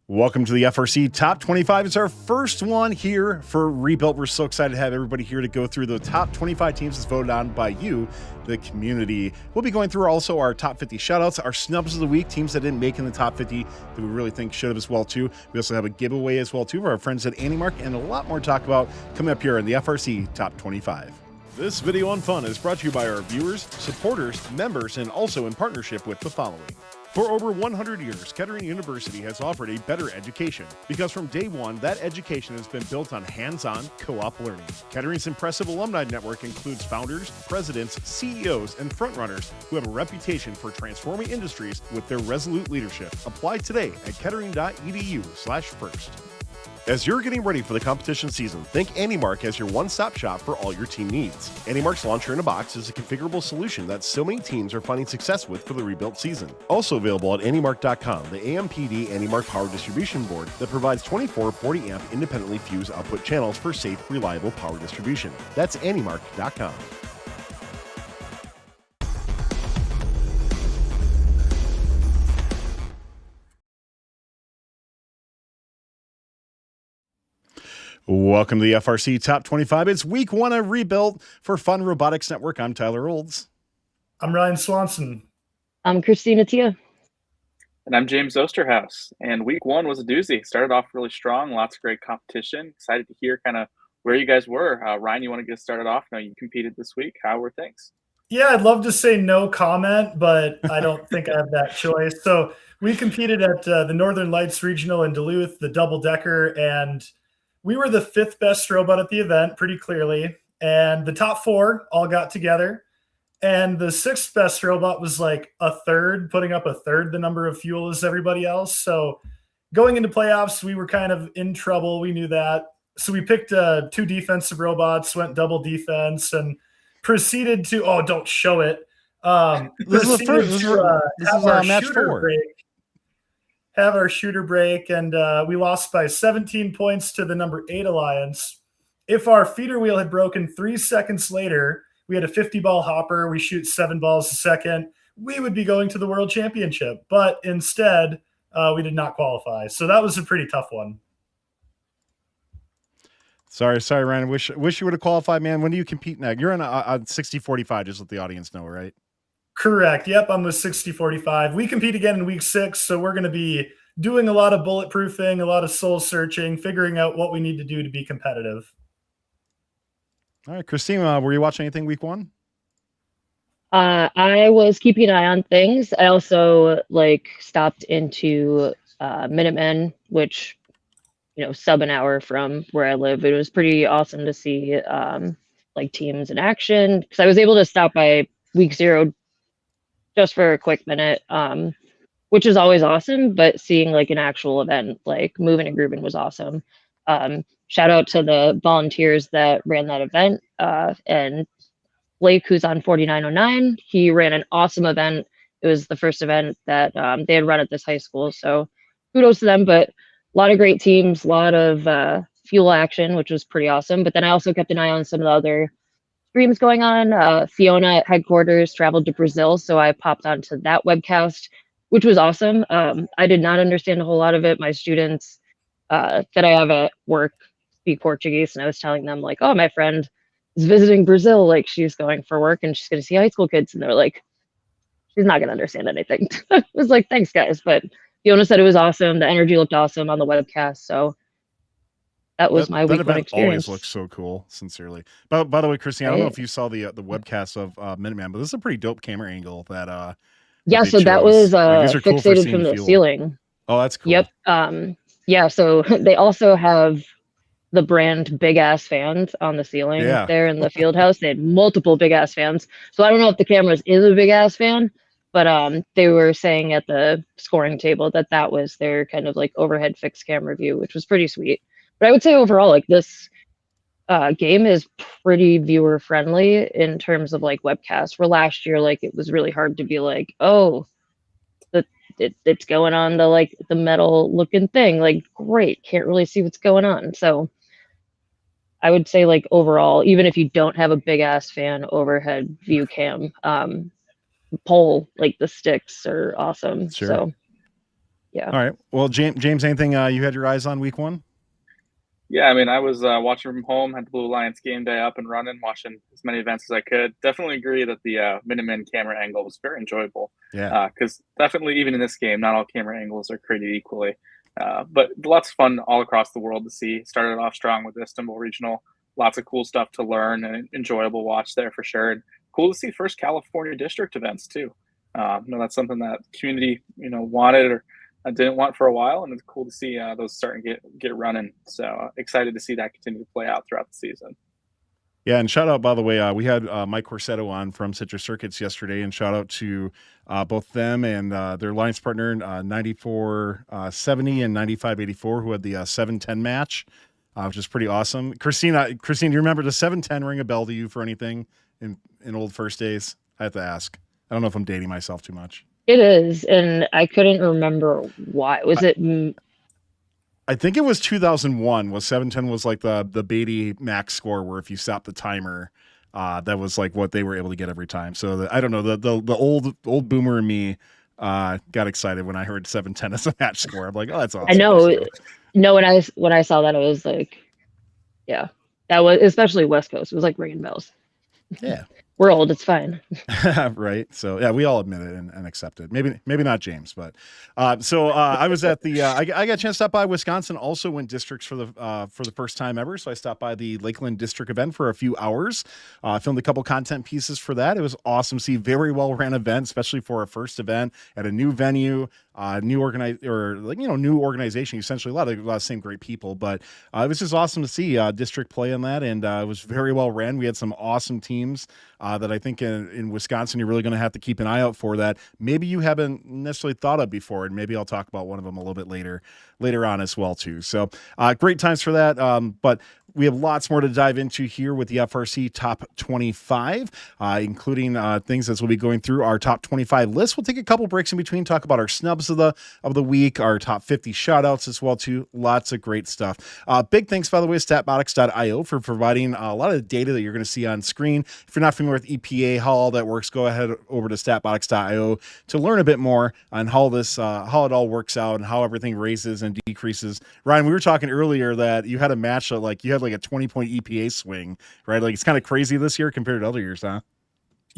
Welcome to the FRC Top 25. It's our first one here for Rebuilt. We're so excited to have everybody here to go through the top 25 teams that's voted on by you, the community. We'll be going through also our top 50 shoutouts, our snubs of the week, teams that didn't make in the top 50 that we really think should have as well too. We also have a giveaway as well too for our friends at AndyMark, and a lot more to talk about coming up here in the FRC Top 25. This video on fun is brought to you by our viewers, supporters, members, and also in partnership with the following. For over 100 years, Kettering University has offered a better education because from day one, that education has been built on hands-on, co-op learning. Kettering's impressive alumni network includes founders, presidents, CEOs, and frontrunners who have a reputation for transforming industries with their resolute leadership. Apply today at kettering.edu/first. As you're getting ready for the competition season, think AndyMark as your one-stop shop for all your team needs. AndyMark's Launcher in a Box is a configurable solution that so many teams are finding success with for the rebuilt season. Also available at AndyMark.com, the AMPD AndyMark power distribution board that provides 24 40-amp independently fused output channels for safe, reliable power distribution. That's AndyMark.com. Welcome to the FRC Top 25. It's week one of Rebuilt for Fun Robotics Network. I'm Tyler Olds. I'm Ryan Swanson. I'm Kristine. And I'm James Osterhaus. And week one was a doozy. Started off really strong, lots of great competition. Excited to hear kind of where you guys were. Ryan, you want to get started off? Now you competed this week. How were things? Yeah, I'd love to say no comment, but I don't think I have that choice. So we competed at the Northern Lights Regional in Duluth, the double-decker, and we were the fifth best robot at the event, pretty clearly. And the top four all got together. And the sixth best robot was like a third, putting up a third the number of fuel as everybody else. So going into playoffs, we were kind of in trouble. We knew that. So we picked two defensive robots, went double defense, and proceeded to, don't show it. This is the first. This is match 4. Have our shooter break, and we lost by 17 points to the number 8 Alliance. If our feeder wheel had broken 3 seconds later, we had a 50-ball hopper, we shoot 7 balls a second, we would be going to the World Championship. But instead, we did not qualify. So that was a pretty tough one. Sorry, Ryan. Wish you would have qualified, man. When do you compete next? You're on 60-45, just let the audience know, right? Correct. Yep, I'm with 60-45. We compete again in week 6, so we're going to be doing a lot of bulletproofing, a lot of soul searching, figuring out what we need to do to be competitive. All right, Kristine, were you watching anything week 1? I was keeping an eye on things. I also stopped into Minutemen, which sub an hour from where I live. It was pretty awesome to see teams in action because I was able to stop by week 0 just for a quick minute, which is always awesome, but seeing an actual event, moving and grooving was awesome. Shout out to the volunteers that ran that event, and Blake, who's on 4909, he ran an awesome event. It was the first event that they had run at this high school, so kudos to them, but a lot of great teams, a lot of fuel action, which was pretty awesome. But then I also kept an eye on some of the other streams going on. Fiona at headquarters traveled to Brazil, so I popped onto that webcast, which was awesome. I did not understand a whole lot of it. My students that I have at work speak Portuguese, and I was telling them oh, my friend is visiting Brazil, she's going for work and she's going to see high school kids, and they're like, she's not going to understand anything. I was like, thanks guys, but Fiona said it was awesome. The energy looked awesome on the webcast, so that was my week one experience. Always looks so cool, sincerely. By the way, Kristine, I don't know if you saw the webcast of Minuteman, but this is a pretty dope camera angle that yeah, so that was fixated from the ceiling. Oh, that's cool. Yep. Yeah, so they also have the brand Big Ass Fans on the ceiling there in the field house. They had multiple Big Ass Fans. So I don't know if the cameras is a Big Ass Fan, but they were saying at the scoring table that was their kind of overhead fixed camera view, which was pretty sweet. But I would say overall, this game is pretty viewer friendly in terms of webcasts. Where last year, it was really hard to be it's going on the metal looking thing. Great, can't really see what's going on. So I would say overall, even if you don't have a big ass fan overhead view cam, pole the sticks are awesome. Sure. So Yeah. All right. Well, James, anything you had your eyes on week one? Yeah, I mean, I was watching from home, had the Blue Alliance game day up and running, watching as many events as I could. Definitely agree that the Minutemen camera angle was very enjoyable. Yeah. Because definitely, even in this game, not all camera angles are created equally. But lots of fun all across the world to see. Started off strong with Istanbul Regional. Lots of cool stuff to learn and enjoyable watch there for sure. And cool to see first California district events too. That's something that community, wanted or didn't want for a while, and it's cool to see those starting to get running. So excited to see that continue to play out throughout the season. Yeah, and shout out, by the way, we had Mike Corsetto on from Citrus Circuits yesterday, and shout out to both them and their alliance partner, 9470 and 9584, who had the 710 match, which is pretty awesome. Kristine, do you remember the 710 ring a bell to you for anything in old first days? I have to ask. I don't know if I'm dating myself too much. It is, and I couldn't remember why. Was it? I think it was 2001. Was 710 was like the Beatty max score, where if you stopped the timer, that was like what they were able to get every time. So I don't know, the old boomer in me got excited when I heard 710 as a match score. I'm like, oh, that's awesome. I know. No, when I saw that, it was like, yeah, that was especially West Coast. It was like ringing bells. Yeah. We're old. It's fine. Right. So yeah, we all admit it and accept it. Maybe not James, but I was at the I got a chance to stop by Wisconsin. Also went districts for the first time ever. So I stopped by the Lakeland district event for a few hours. Filmed a couple content pieces for that. It was awesome to see. Very well ran event, especially for a first event at a new venue. New organization, essentially a lot of same great people, but it was just awesome to see district play in that, and it was very well ran. We had some awesome teams that I think in Wisconsin you're really going to have to keep an eye out for that maybe you haven't necessarily thought of before, and maybe I'll talk about one of them a little bit later on as well too. So great times for that, but we have lots more to dive into here with the FRC Top 25, including things as we'll be going through our Top 25 list. We'll take a couple breaks in between, talk about our snubs of the week, our top 50 shoutouts as well too. Lots of great stuff. Big thanks, by the way, statbotics.io for providing a lot of the data that you're going to see on screen. If you're not familiar with EPA, how all that works, go ahead over to statbotics.io to learn a bit more on how it all works out and how everything raises and decreases. Ryan, we were talking earlier that you had a match that you had like a 20-point EPA swing, right? Like it's kind of crazy this year compared to other years, huh?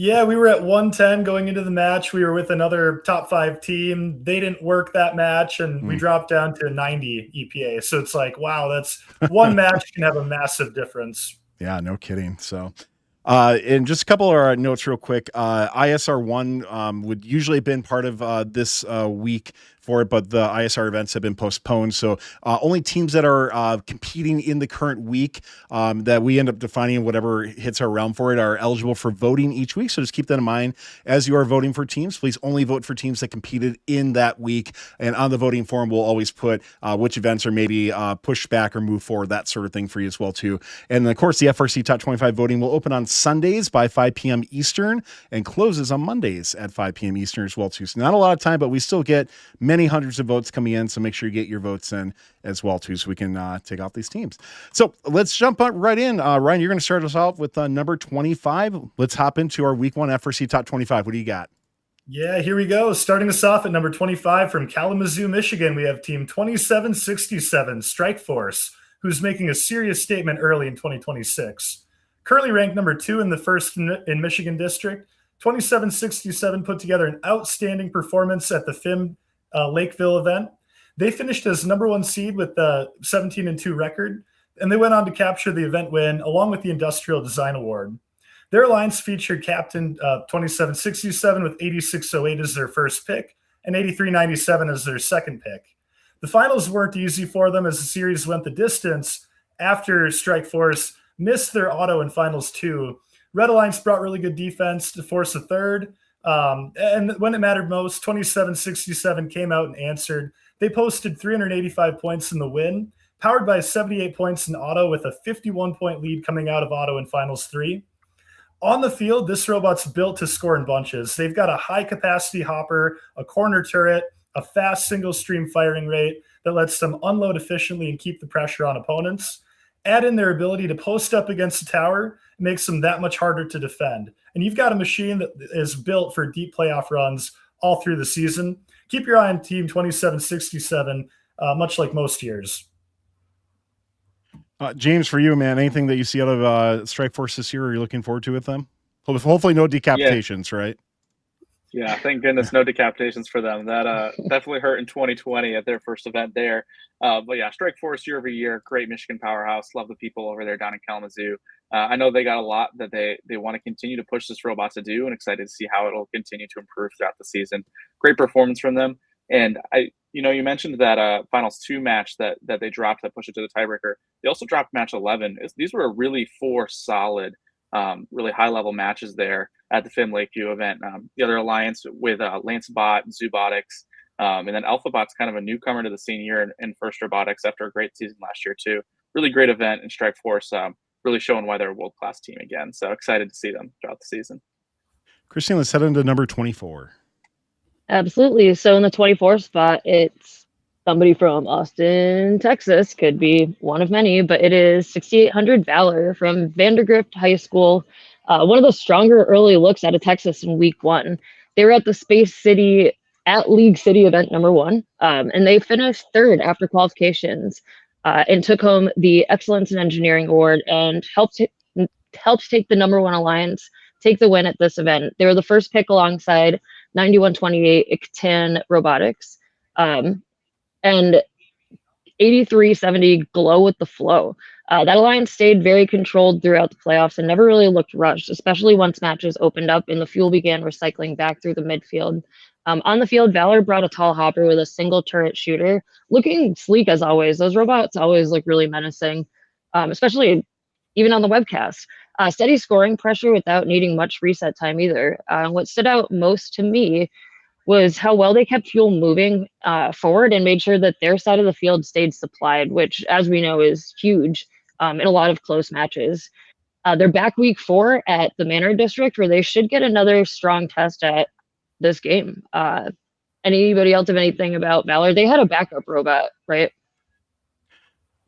Yeah, we were at 110 going into the match. We were with another top 5 team. They didn't work that match, and we dropped down to 90 EPA. So it's like, wow, that's one match can have a massive difference. Yeah, no kidding. So and just a couple of our notes real quick. ISR1 would usually have been part of this week for it, but the ISR events have been postponed. So only teams that are competing in the current week that we end up defining whatever hits our realm for it are eligible for voting each week. So just keep that in mind as you are voting for teams. Please only vote for teams that competed in that week. And on the voting form, we'll always put which events are maybe pushed back or move forward, that sort of thing for you as well too. And of course, the FRC Top 25 voting will open on Sundays by 5 p.m. Eastern and closes on Mondays at 5 p.m. Eastern as well too. So not a lot of time, but we still get many hundreds of votes coming in. So make sure you get your votes in as well too, so we can take out these teams. So let's jump right in. Ryan, you're going to start us out with number 25. Let's hop into our week 1 FRC Top 25. What do you got? Yeah, here we go. Starting us off at number 25 from Kalamazoo, Michigan, we have team 2767, Stryke Force, who's making a serious statement early in 2026. Currently ranked number 2 in the first in Michigan district, 2767 put together an outstanding performance at the FIM Lakeville event. They finished as number 1 seed with a 17-2 record, and they went on to capture the event win along with the Industrial Design Award. Their alliance featured Captain 2767 with 8608 as their first pick and 8397 as their second pick. The finals weren't easy for them as the series went the distance after Stryke Force missed their auto in finals 2. Red Alliance brought really good defense to force a third. And when it mattered most, 2767 came out and answered. They posted 385 points in the win, powered by 78 points in auto with a 51-point lead coming out of auto in finals 3. On the field, this robot's built to score in bunches. They've got a high-capacity hopper, a corner turret, a fast single-stream firing rate that lets them unload efficiently and keep the pressure on opponents. Add in their ability to post up against the tower, makes them that much harder to defend. And you've got a machine that is built for deep playoff runs all through the season. keep your eye on Team 2767, much like most years. James, for you, man, anything that you see out of Stryke Force this year, are you looking forward to with them? Hopefully no decapitations, right? Yeah, thank goodness no decapitations for them. That definitely hurt in 2020 at their first event there. But yeah, Stryke Force year over year, great Michigan powerhouse. Love the people over there down in Kalamazoo. I know they got a lot that they want to continue to push this robot to do, and excited to see how it'll continue to improve throughout the season. Great performance from them. And you mentioned that finals 2 match that they dropped that pushed it to the tiebreaker. They also dropped match 11. These were really 4 solid, really high level matches there at the Finn Lakeview event. The other alliance with LanceBot and Zoobotics, and then AlphaBot's kind of a newcomer to the scene here in First Robotics after a great season last year too. Really great event, and Stryke Force really showing why they're a world-class team again. So excited to see them throughout the season. Kristine, let's head into number 24. Absolutely. So in the 24th spot, it's somebody from Austin, Texas. Could be one of many, but it is 6800 Valor from Vandergrift High School. One of the stronger early looks out of Texas in week 1. They were at the Space City at League City event number 1, and they finished 3rd after qualifications and took home the Excellence in Engineering Award and helped take the number 1 alliance take the win at this event. They were the first pick alongside 9128 ITKAN Robotics, and 8370 Glow with the Flow. That alliance stayed very controlled throughout the playoffs and never really looked rushed, especially once matches opened up and the fuel began recycling back through the midfield. On the field, Valor brought a tall hopper with a single turret shooter, looking sleek as always. Those robots always look really menacing, especially even on the webcast. Steady scoring pressure without needing much reset time either. What stood out most to me was how well they kept fuel moving forward and made sure that their side of the field stayed supplied, which, as we know, is huge in a lot of close matches. They're back week 4 at the Manor District, where they should get another strong test at this game. Anybody else have anything about Valor? They had a backup robot, right?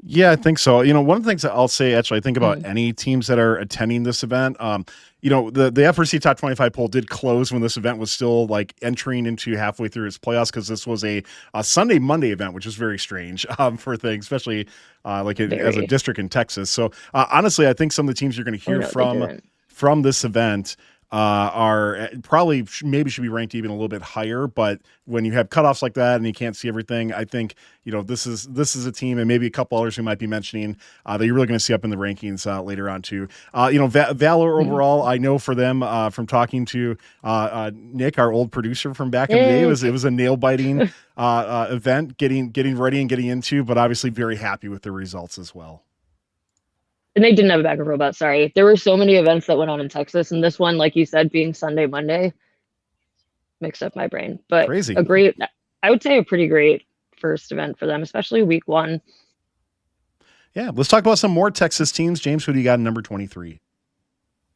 Yeah, I think so. One of the things that I'll say, actually, I think about any teams that are attending this event, the FRC Top 25 poll did close when this event was still like entering into halfway through its playoffs, because this was a Sunday, Monday event, which is very strange for things, especially as a district in Texas. So honestly, I think some of the teams you're going to hear from this event are probably maybe should be ranked even a little bit higher. But when you have cutoffs like that and you can't see everything, I think this is a team, and maybe a couple others we might be mentioning that you're really going to see up in the rankings later on too. Valor overall, I know for them from talking to Nick, our old producer from back in the day, it was a nail biting event, getting ready and getting into, but obviously very happy with the results as well. And they didn't have a backup robot, sorry. There were so many events that went on in Texas, and this one, like you said, being Sunday, Monday, mixed up my brain. But crazy. I would say a pretty great first event for them, especially week 1. Yeah, let's talk about some more Texas teams. James, who do you got in number 23?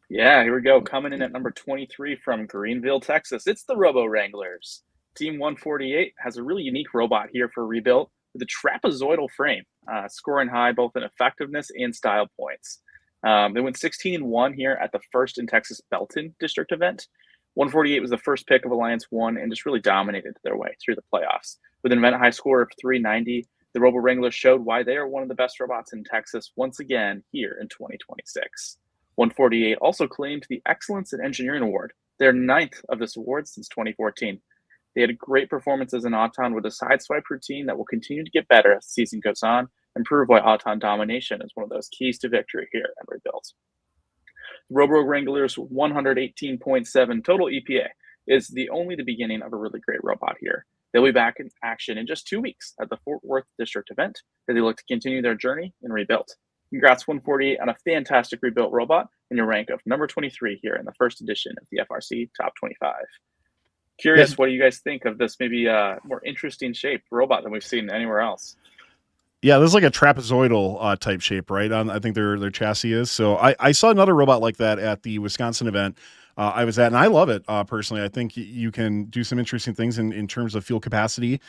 Yeah, here we go. Coming in at number 23 from Greenville, Texas, it's the Robowranglers. Team 148 has a really unique robot here for rebuild with a trapezoidal frame, scoring high both in effectiveness and style points. They went 16-1 here at the first in Texas Belton district event. 148 was the first pick of Alliance 1 and just really dominated their way through the playoffs. With an event high score of 390, the Robowranglers showed why they are one of the best robots in Texas once again here in 2026. 148 also claimed the Excellence in Engineering Award, their 9th of this award since 2014. They had a great performance as an Auton with a sideswipe routine that will continue to get better as the season goes on and prove why Auton domination is one of those keys to victory here at Rebuild. The Robowranglers' 118.7 total EPA is only the beginning of a really great robot here. They'll be back in action in just 2 weeks at the Fort Worth District event as they look to continue their journey in Rebuild. Congrats 148 on a fantastic rebuilt robot and your rank of number 23 here in the first edition of the FRC Top 25. Curious, what do you guys think of this maybe more interesting shaped robot than we've seen anywhere else? Yeah, this is like a trapezoidal type shape, right? I think their chassis is. So I saw another robot like that at the Wisconsin event I was at, and I love it personally. I think you can do some interesting things in terms of fuel capacity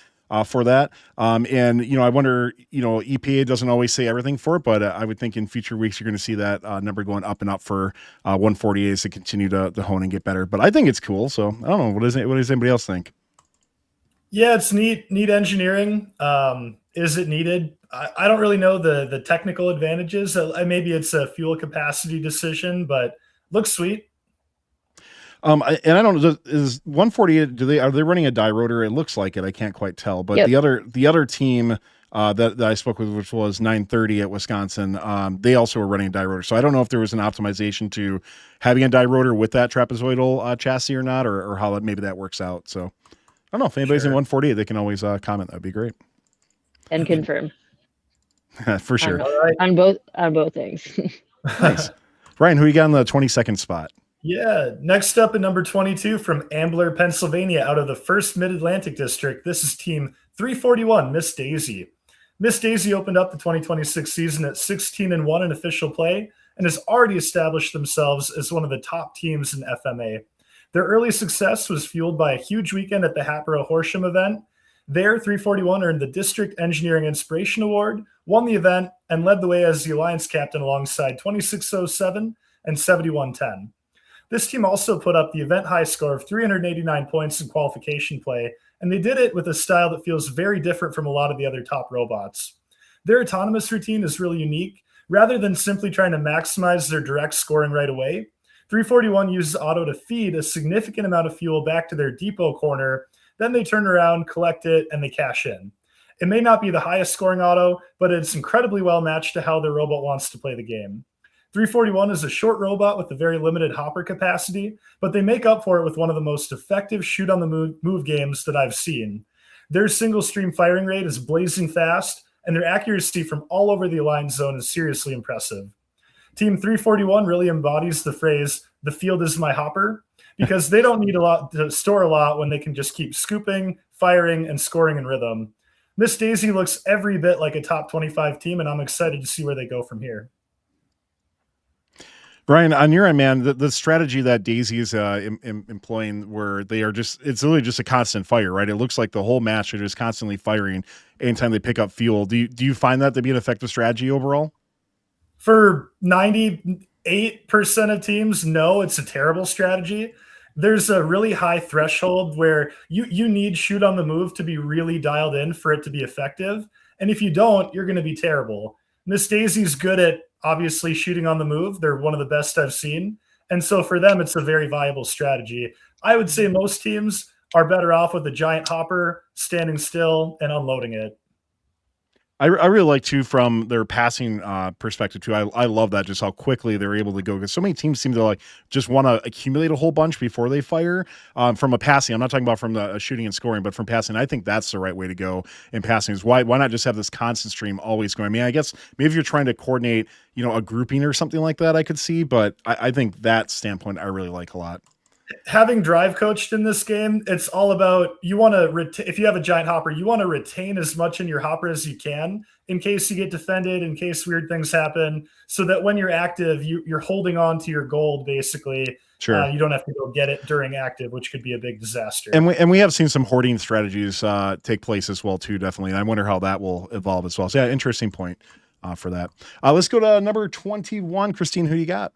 for that. And, I wonder, EPA doesn't always say everything for it, but I would think in future weeks, you're going to see that number going up and up for 148 as to continue to hone and get better. But I think it's cool. So I don't know. What does anybody else think? Yeah, it's neat engineering. Is it needed? I don't really know the technical advantages. Maybe it's a fuel capacity decision, but looks sweet. And I don't know, is 148, are they running a die rotor? It looks like it. I can't quite tell. But Yep. the other team that I spoke with, which was 930 at Wisconsin, they also were running a die rotor. So I don't know if there was an optimization to having a die rotor with that trapezoidal chassis or not, or how maybe that works out. So I don't know if anybody's in 148, they can always comment. That'd be great. And confirm. For sure. On both things. Nice. Ryan, who you got in the 22nd spot? Yeah, next up at number 22 from Ambler, Pennsylvania, out of the 1st Mid-Atlantic District, this is Team 341, Miss Daisy. Miss Daisy opened up the 2026 season at 16-1 in official play and has already established themselves as one of the top teams in FMA. Their early success was fueled by a huge weekend at the Hatboro Horsham event. There, 341 earned the District Engineering Inspiration Award, won the event, and led the way as the Alliance captain alongside 2607 and 7110. This team also put up the event high score of 389 points in qualification play, and they did it with a style that feels very different from a lot of the other top robots. Their autonomous routine is really unique. Rather than simply trying to maximize their direct scoring right away, 341 uses auto to feed a significant amount of fuel back to their depot corner. Then they turn around, collect it, and they cash in. It may not be the highest scoring auto, but it's incredibly well matched to how their robot wants to play the game. 341 is a short robot with a very limited hopper capacity, but they make up for it with one of the most effective shoot-on-the-move games that I've seen. Their single-stream firing rate is blazing fast, and their accuracy from all over the Alliance zone is seriously impressive. Team 341 really embodies the phrase, "the field is my hopper," because they don't need a lot to store a lot when they can just keep scooping, firing, and scoring in rhythm. Miss Daisy looks every bit like a top 25 team, and I'm excited to see where they go from here. Brian, on your end, man, the strategy that Daisy is employing, where they are it's literally just a constant fire, right? It looks like the whole match they're just constantly firing anytime they pick up fuel. Do you find that to be an effective strategy overall? For 98% of teams, no, it's a terrible strategy. There's a really high threshold where you need shoot on the move to be really dialed in for it to be effective. And if you don't, you're going to be terrible. Miss Daisy's good at obviously shooting on the move. They're one of the best I've seen. And so for them, it's a very viable strategy. I would say most teams are better off with a giant hopper, standing still and unloading it. I really like too from their passing perspective too. I love that, just how quickly they're able to go, because so many teams seem to like just want to accumulate a whole bunch before they fire. From a passing, I'm not talking about from the shooting and scoring, but from passing, I think that's the right way to go in passing. Is why not just have this constant stream always going? I mean, I guess maybe if you're trying to coordinate, a grouping or something like that, I could see, but I think that standpoint I really like a lot. Having drive coached in this game, it's all about you want to if you have a giant hopper, you want to retain as much in your hopper as you can in case you get defended, in case weird things happen, so that when you're active, you're holding on to your gold basically. Sure. You don't have to go get it during active, which could be a big disaster. And we have seen some hoarding strategies take place as well too, definitely. And I wonder how that will evolve as well. So yeah, interesting point for that. Let's go to number 21. Kristine, who you got?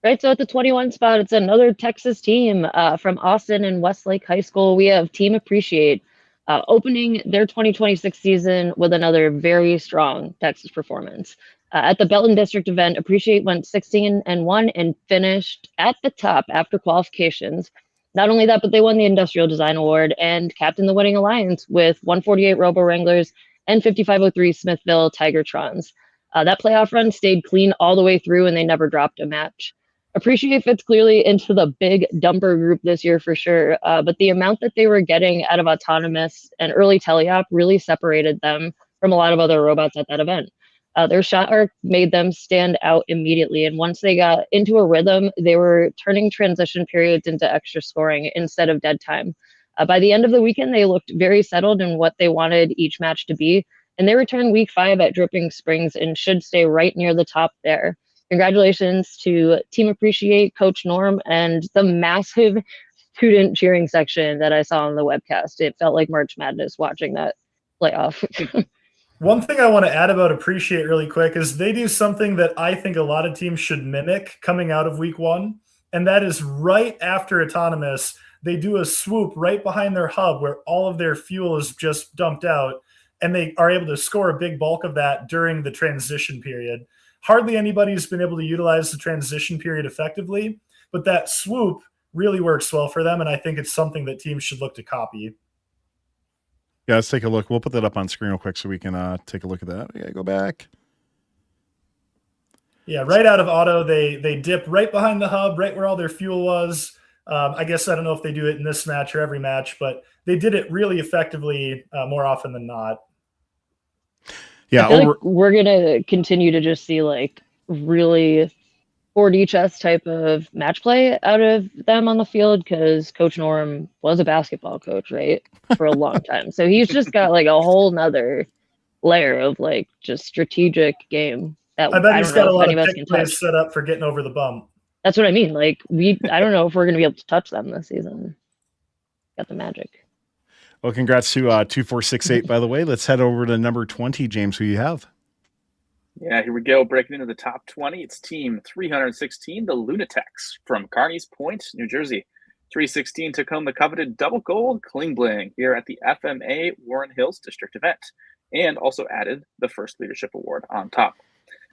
Right, so at the 21 spot, it's another Texas team from Austin and Westlake High School. We have Team Appreciate opening their 2026 season with another very strong Texas performance. At the Belton District event, Appreciate went 16-1 and finished at the top after qualifications. Not only that, but they won the Industrial Design Award and captained the winning alliance with 148 Robowranglers and 5503 Smithville Tigertrons. That playoff run stayed clean all the way through, and they never dropped a match. Appreciate fits clearly into the big dumper group this year for sure, but the amount that they were getting out of autonomous and early teleop really separated them from a lot of other robots at that event. Their shot arc made them stand out immediately, and once they got into a rhythm, they were turning transition periods into extra scoring instead of dead time. By the end of the weekend, they looked very settled in what they wanted each match to be, and they returned week 5 at Dripping Springs and should stay right near the top there. Congratulations to Team Appreciate, Coach Norm, and the massive student cheering section that I saw on the webcast. It felt like March Madness watching that playoff. One thing I want to add about Appreciate really quick is they do something that I think a lot of teams should mimic coming out of week 1, and that is right after autonomous, they do a swoop right behind their hub where all of their fuel is just dumped out, and they are able to score a big bulk of that during the transition period. Hardly anybody's been able to utilize the transition period effectively, but that swoop really works well for them, and I think it's something that teams should look to copy. Yeah, let's take a look. We'll put that up on screen real quick so we can take a look at that. We gotta go back. Yeah, right out of auto, they dip right behind the hub, right where all their fuel was. I guess I don't know if they do it in this match or every match, but they did it really effectively more often than not. Yeah, I feel like we're gonna continue to just see like really 4D chess type of match play out of them on the field, because Coach Norm was a basketball coach, right, for a long time. So he's just got like a whole nother layer of like just strategic game that I bet he's got a lot of us pick can plays touch. set up for getting over the bump. That's what I mean. Like I don't know if we're gonna be able to touch them this season. Got the magic. Well, congrats to 2468, by the way. Let's head over to number 20, James, who you have. Yeah, here we go. Breaking into the top 20. It's team 316, the LUNATECS from Carneys Point, New Jersey. 316 took home the coveted double gold Kling Bling here at the FMA Warren Hills District event, and also added the first leadership award on top.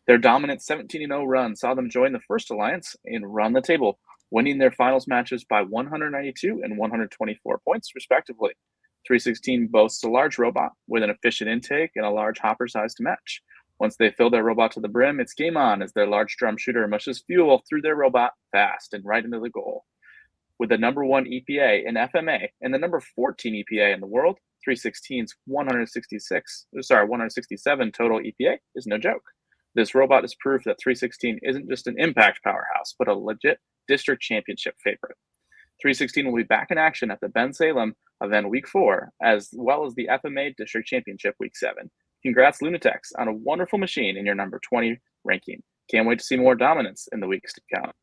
Their dominant 17-0 run saw them join the first alliance and run the table, winning their finals matches by 192 and 124 points, respectively. 316 boasts a large robot with an efficient intake and a large hopper size to match. Once they fill their robot to the brim, it's game on as their large drum shooter mushes fuel through their robot fast and right into the goal. With the number 1 EPA in FMA and the number 14 EPA in the world, 316's 167 total EPA is no joke. This robot is proof that 316 isn't just an impact powerhouse, but a legit district championship favorite. 316 will be back in action at the Ben Salem event week 4, as well as the FMA district championship week 7. Congrats, LUNATECS, on a wonderful machine in your number 20 ranking. Can't wait to see more dominance in the weeks to come.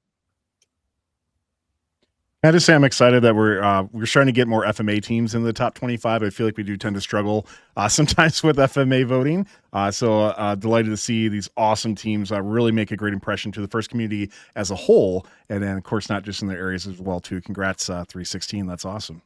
I just say I'm excited that we're starting to get more FMA teams in the top 25. I feel like we do tend to struggle sometimes with FMA voting. So delighted to see these awesome teams really make a great impression to the FIRST community as a whole. And then, of course, not just in their areas as well, too. Congrats, 316. That's awesome.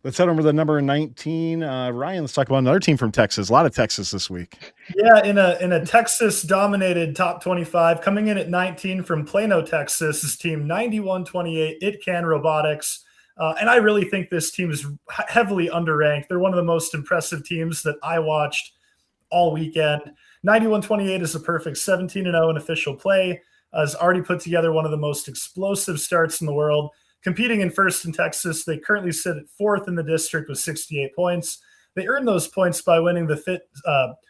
Let's head over to the number 19. Ryan, let's talk about another team from Texas. A lot of Texas this week. Yeah, in a Texas-dominated top 25, coming in at 19 from Plano, Texas, is team 9128, ITKAN Robotics. And I really think this team is heavily underranked. They're one of the most impressive teams that I watched all weekend. 9128 is a perfect 17-0 in official play. Has already put together one of the most explosive starts in the world. Competing in first in Texas, they currently sit at 4th in the district with 68 points. They earned those points by winning the Fit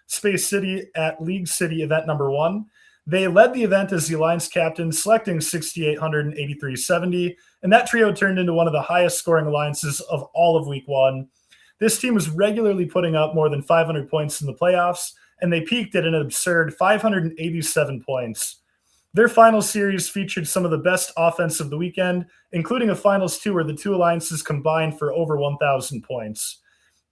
Space City at League City event number 1. They led the event as the Alliance captain, selecting 6,800 and 8370, and that trio turned into one of the highest scoring alliances of all of week 1. This team was regularly putting up more than 500 points in the playoffs, and they peaked at an absurd 587 points. Their final series featured some of the best offense of the weekend, including a finals 2 where the two alliances combined for over 1,000 points.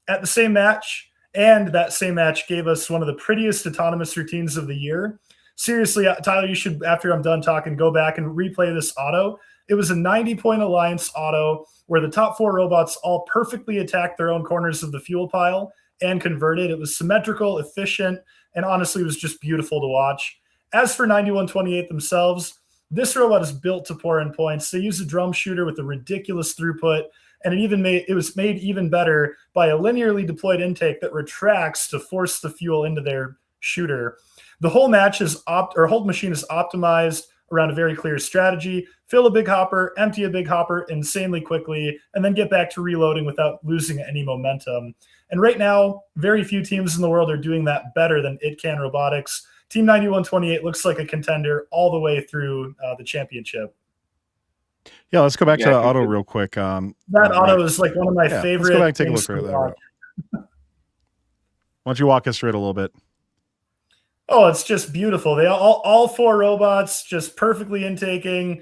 At the same match, and that same match gave us one of the prettiest autonomous routines of the year. Seriously, Tyler, you should, after I'm done talking, go back and replay this auto. It was a 90-point alliance auto where the top 4 robots all perfectly attacked their own corners of the fuel pile and converted. It was symmetrical, efficient, and honestly, it was just beautiful to watch. As for 9128 themselves, this robot is built to pour in points. They use a drum shooter with a ridiculous throughput, and it was made even better by a linearly deployed intake that retracts to force the fuel into their shooter. The whole match whole machine is optimized around a very clear strategy: fill a big hopper, empty a big hopper insanely quickly, and then get back to reloading without losing any momentum. And right now, very few teams in the world are doing that better than ITKAN Robotics. Team 9128 looks like a contender all the way through the championship. Yeah, let's go back to the auto real quick. That auto is like one of my favorite. Let's go back and take a look at that. Why don't you walk us through it a little bit? Oh, it's just beautiful. They all 4 robots just perfectly intaking,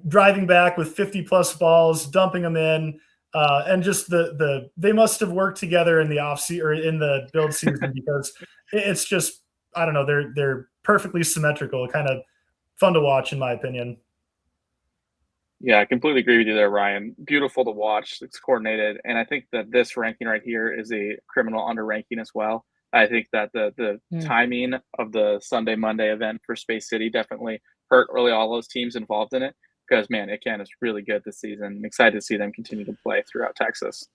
driving back with 50+ balls, dumping them in, and just they must have worked together in the or in the build season because it's just, I don't know, they're perfectly symmetrical, kind of fun to watch in my opinion. Yeah, I completely agree with you there, Ryan. Beautiful to watch. It's coordinated, and I think that this ranking right here is a criminal under ranking as well. I think that the Mm. timing of the Sunday Monday event for Space City definitely hurt really all those teams involved in it because man, ITKAN is really good this season. I'm excited to see them continue to play throughout Texas.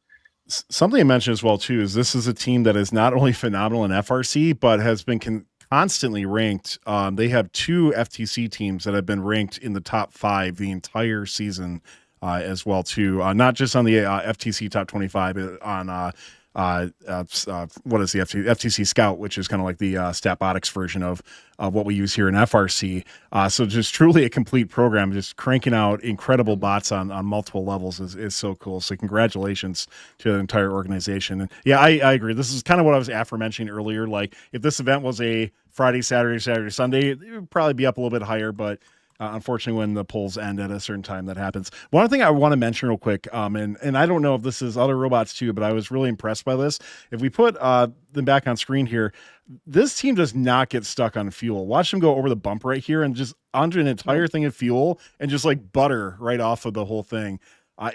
Something I mentioned as well too is this is a team that is not only phenomenal in FRC but has been constantly ranked. They have 2 FTC teams that have been ranked in the top 5 the entire season as well too. Not just on the FTC top 25, but on what is the FTC Scout, which is kind of like the Statbotics version of what we use here in FRC. So just truly a complete program, just cranking out incredible bots on multiple levels is so cool. So congratulations to the entire organization. And yeah, I agree. This is kind of what I was aforementioning earlier. Like if this event was a Friday, Saturday, Sunday, it would probably be up a little bit higher, but unfortunately, when the polls end at a certain time, that happens. One thing I want to mention real quick, and I don't know if this is other robots too, but I was really impressed by this. If we put them back on screen here, this team does not get stuck on fuel. Watch them go over the bump right here and just onto an entire thing of fuel and just like butter right off of the whole thing.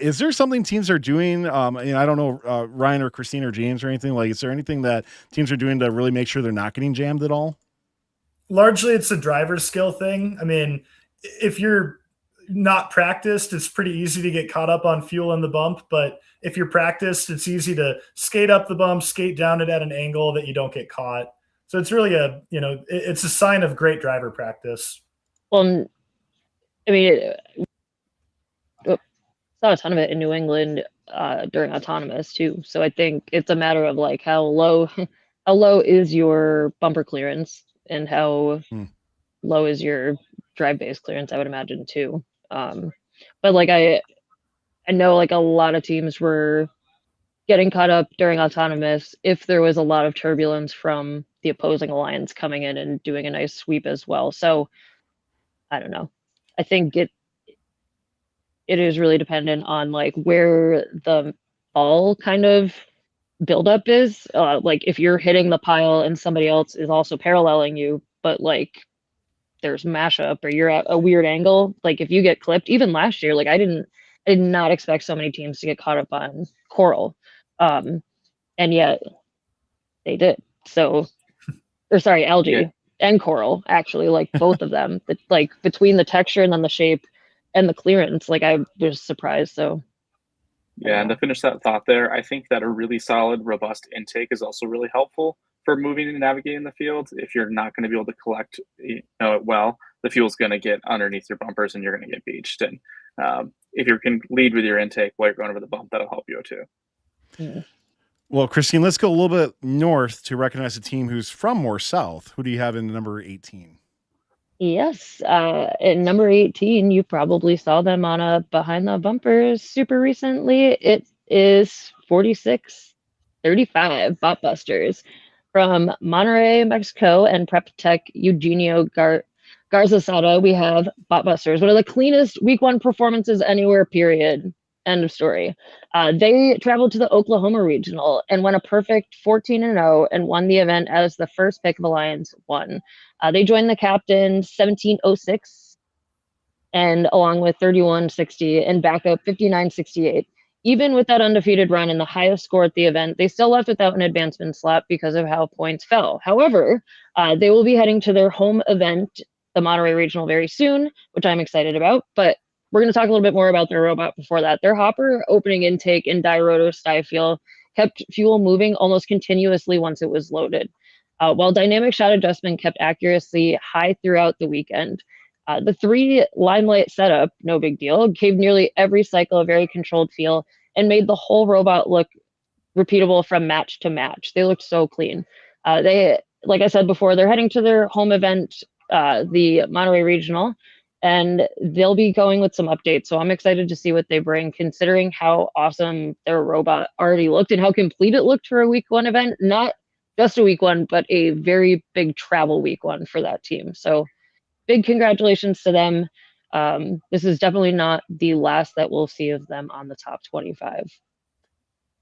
Is there something teams are doing? And I don't know, Ryan or Kristine or James or anything like, is there anything that teams are doing to really make sure they're not getting jammed at all? Largely, it's a driver's skill thing. I mean, if you're not practiced, it's pretty easy to get caught up on fuel in the bump. But if you're practiced, it's easy to skate up the bump, skate down it at an angle that you don't get caught. So it's really it's a sign of great driver practice. Well, I mean, saw a ton of it in New England during autonomous too. So I think it's a matter of like how low is your bumper clearance and how low is your drive base clearance, I would imagine too. But like I know like a lot of teams were getting caught up during autonomous if there was a lot of turbulence from the opposing alliance coming in and doing a nice sweep as well. So I don't know. I think it is really dependent on like where the ball kind of buildup is. Like if you're hitting the pile and somebody else is also paralleling you, but like there's mashup or you're at a weird angle, like if you get clipped, even last year, like I did not expect so many teams to get caught up on Coral. And yet they did. So, or sorry, Algae and Coral, actually, like both of them, like between the texture and then the shape and the clearance, like I was surprised. So yeah, and to finish that thought there, I think that a really solid, robust intake is also really helpful for moving and navigating the field. If you're not going to be able to collect it well, the fuel's going to get underneath your bumpers and you're going to get beached. And if you can lead with your intake while you're going over the bump, that'll help you too. Yeah. Well, Kristine, let's go a little bit north to recognize a team who's from more south. Who do you have in number 18? Yes, at number 18, you probably saw them on a Behind the Bumpers super recently. It is 4635 Botbusters from Monterrey, Mexico, and PrepaTec Eugenio Garzasada. We have Botbusters, one of the cleanest week 1 performances anywhere, period. End of story. They traveled to the Oklahoma Regional and went a perfect 14-0 and won the event as the first pick of Alliance 1. They joined the captain 1706 and along with 3160 and backup 5968. Even with that undefeated run and the highest score at the event, they still left without an advancement slot because of how points fell. However, they will be heading to their home event, the Monterey Regional, very soon, which I'm excited about. But we're going to talk a little bit more about their robot before that. Their hopper opening intake and Diroto Styfuel kept fuel moving almost continuously once it was loaded, while dynamic shot adjustment kept accuracy high throughout the weekend. The 3 limelight setup, no big deal, gave nearly every cycle a very controlled feel and made the whole robot look repeatable from match to match. They looked so clean. They, like I said before, they're heading to their home event, the Monterey Regional, and they'll be going with some updates. So I'm excited to see what they bring, considering how awesome their robot already looked and how complete it looked for a week 1 event. Not just a week 1, but a very big travel week 1 for that team. So big congratulations to them. This is definitely not the last that we'll see of them on the top 25.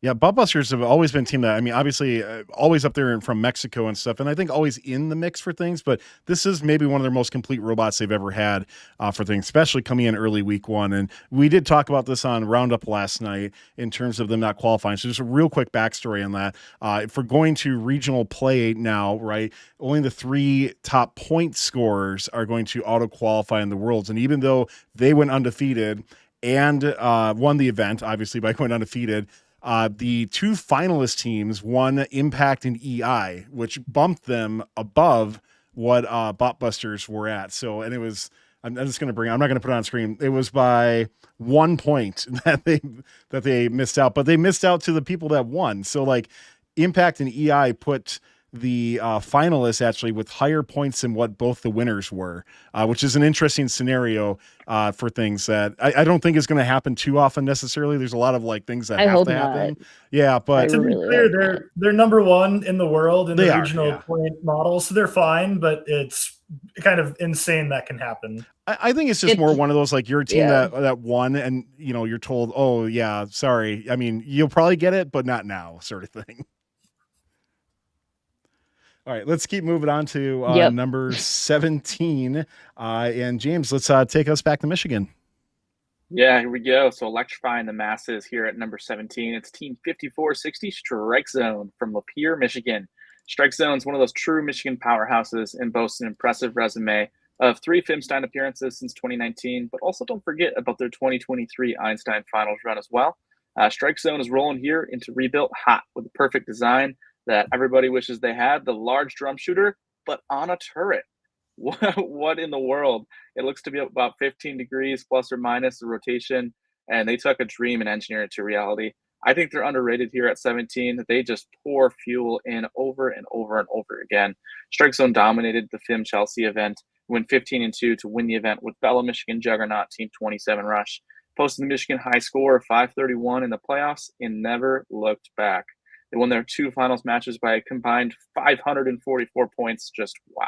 Yeah, Botbusters have always been a team that, I mean, obviously always up there from Mexico and stuff, and I think always in the mix for things, but this is maybe one of their most complete robots they've ever had for things, especially coming in early week one. And we did talk about this on Roundup last night in terms of them not qualifying. So just a real quick backstory on that. For going to regional play now, right, only the 3 top point scorers are going to auto-qualify in the Worlds. And even though they went undefeated and won the event, obviously by going undefeated, the 2 finalist teams won Impact and EI, which bumped them above what Botbusters were at. So, and it was, I'm just going to I'm not going to put it on screen. It was by 1 point that they missed out, but they missed out to the people that won. So like Impact and EI put the finalists actually with higher points than what both the winners were, which is an interesting scenario for things that I don't think is going to happen too often necessarily. There's a lot of like things that have to happen. Yeah, but to be clear, they're number 1 in the world in the regional point model, so they're fine. But it's kind of insane that can happen. I think it's just more one of those like you're a team that won, and you know you're told, oh yeah, sorry. I mean, you'll probably get it, but not now, sort of thing. All right, let's keep moving on to number 17. And James, let's take us back to Michigan. Yeah, here we go. So electrifying the masses here at number 17. It's Team 5460 Strike Zone from Lapeer, Michigan. Strike Zone is one of those true Michigan powerhouses and boasts an impressive resume of 3 Filmstein appearances since 2019, but also don't forget about their 2023 Einstein Finals run as well. Strike Zone is rolling here into rebuilt hot with a perfect design that everybody wishes they had, the large drum shooter, but on a turret. What in the world? It looks to be about 15 degrees plus or minus the rotation, and they took a dream and engineered it to reality. I think they're underrated here at 17. They just pour fuel in over and over and over again. Strike Zone dominated the FIM Chelsea event, went 15-2 to win the event with fellow Michigan juggernaut Team 27 Rush. Posted the Michigan high score of 531 in the playoffs and never looked back. They won their 2 finals matches by a combined 544 points. Just wow.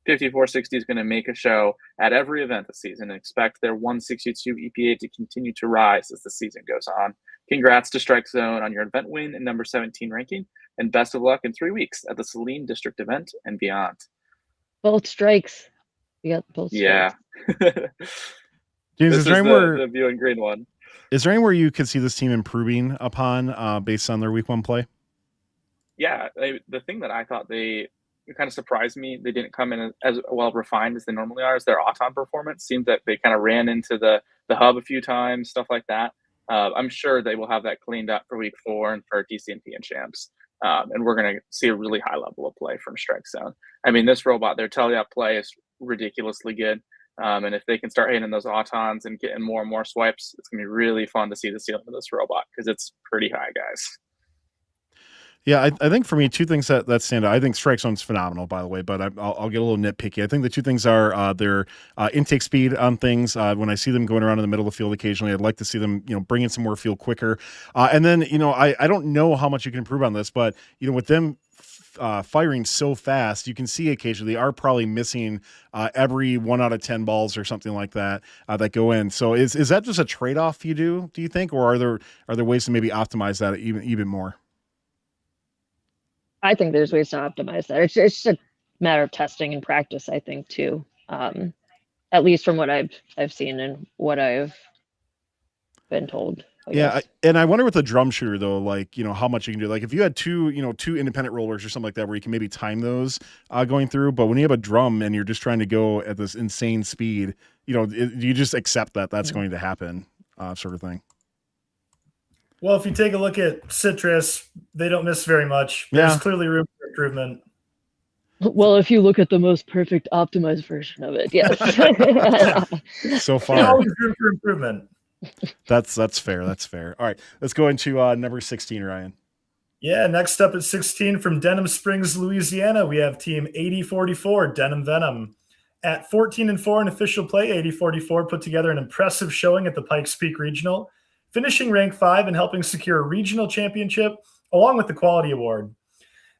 5460 is going to make a show at every event this season and expect their 162 EPA to continue to rise as the season goes on. Congrats to Strike Zone on your event win and number 17 ranking, and best of luck in 3 weeks at the Saline District event and beyond. Both strikes. We got both strikes. Yeah. James, this is the blue and green one. Is there anywhere you could see this team improving upon based on their week 1 play? Yeah, the thing that I thought it kind of surprised me, they didn't come in as well refined as they normally are, is their Auton performance. Seems that they kind of ran into the hub a few times, stuff like that. I'm sure they will have that cleaned up for week 4 and for DCNP and champs. And we're going to see a really high level of play from Strike Zone. I mean, this robot, their tele-up play is ridiculously good. And if they can start hitting those Autons and getting more and more swipes, it's going to be really fun to see the ceiling of this robot because it's pretty high, guys. Yeah, I think for me, 2 things that stand out. I think Strike Zone's phenomenal, by the way, but I'll get a little nitpicky. I think the 2 things are their intake speed on things. When I see them going around in the middle of the field occasionally, I'd like to see them, bring in some more fuel quicker. And then, I don't know how much you can improve on this, but, with them firing so fast, you can see occasionally they are probably missing every 1 out of 10 balls or something like that that go in. So is that just a trade-off do you think, or are there ways to maybe optimize that even more? I think there's ways to optimize that. It's just a matter of testing and practice, I think, too. At least from what I've seen and what I've been told. Yeah, and I wonder with the drum shooter though, like how much you can do. Like if you had 2 independent rollers or something like that, where you can maybe time those going through. But when you have a drum and you're just trying to go at this insane speed, you just accept that that's going to happen, sort of thing. Well, if you take a look at Citrus, they don't miss very much. There's clearly room for improvement. Well, if you look at the most perfect optimized version of it, yes. So far. There's always room for improvement. That's fair. That's fair. All right, let's go into number 16, Ryan. Yeah, next up at 16 from Denham Springs, Louisiana, we have Team 8044, Denham Venom. At 14-4 in official play, 8044 put together an impressive showing at the Pikes Peak Regional, finishing rank 5 and helping secure a regional championship along with the Quality Award.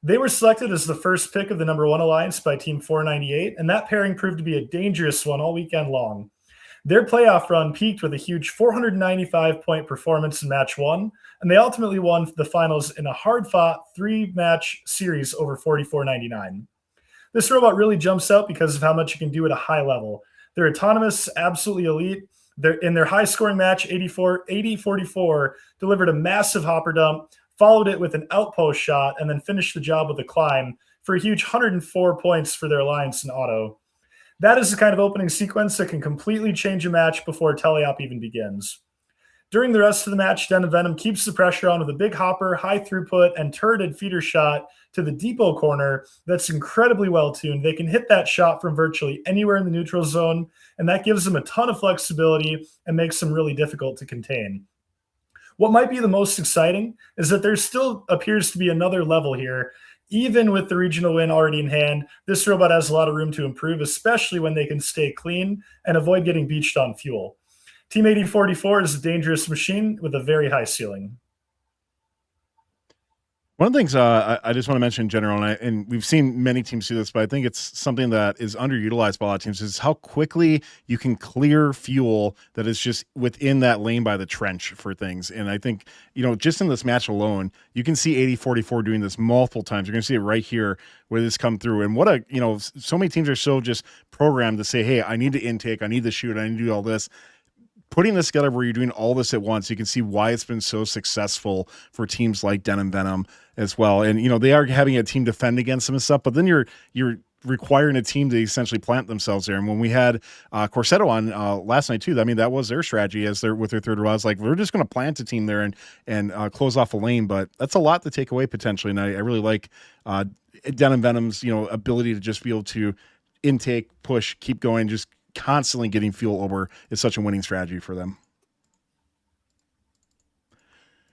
They were selected as the first pick of the number 1 alliance by Team 498, and that pairing proved to be a dangerous one all weekend long. Their playoff run peaked with a huge 495-point performance in match 1 and they ultimately won the finals in a hard-fought 3-match series over 44.99. This robot really jumps out because of how much it can do at a high level. They're autonomous, absolutely elite. In their high-scoring match, 80-44, delivered a massive hopper dump, followed it with an outpost shot, and then finished the job with a climb for a huge 104 points for their alliance in auto. That is the kind of opening sequence that can completely change a match before teleop even begins. During the rest of the match, Denham Venom keeps the pressure on with a big hopper, high throughput, and turreted feeder shot to the depot corner that's incredibly well tuned. They can hit that shot from virtually anywhere in the neutral zone, and that gives them a ton of flexibility and makes them really difficult to contain. What might be the most exciting is that there still appears to be another level here. Even with the regional win already in hand, this robot has a lot of room to improve, especially when they can stay clean and avoid getting beached on fuel. Team 8044 is a dangerous machine with a very high ceiling. One of the things I just want to mention in general, and we've seen many teams do this, but I think it's something that is underutilized by a lot of teams, is how quickly you can clear fuel that is just within that lane by the trench for things. And I think, just in this match alone, you can see 8044 doing this multiple times. You're going to see it right here where this come through. And so many teams are so just programmed to say, hey, I need to intake, I need to shoot, I need to do all this. Putting this together where you're doing all this at once, you can see why it's been so successful for teams like Denham Venom as well. And, they are having a team defend against them and stuff, but then you're requiring a team to essentially plant themselves there. And when we had Corsetto on last night too, that was their strategy with their third row. I was like, we're just going to plant a team there and close off a lane, but that's a lot to take away potentially. And I really like Denham Venom's, ability to just be able to intake, push, keep going, just constantly getting fuel over is such a winning strategy for them.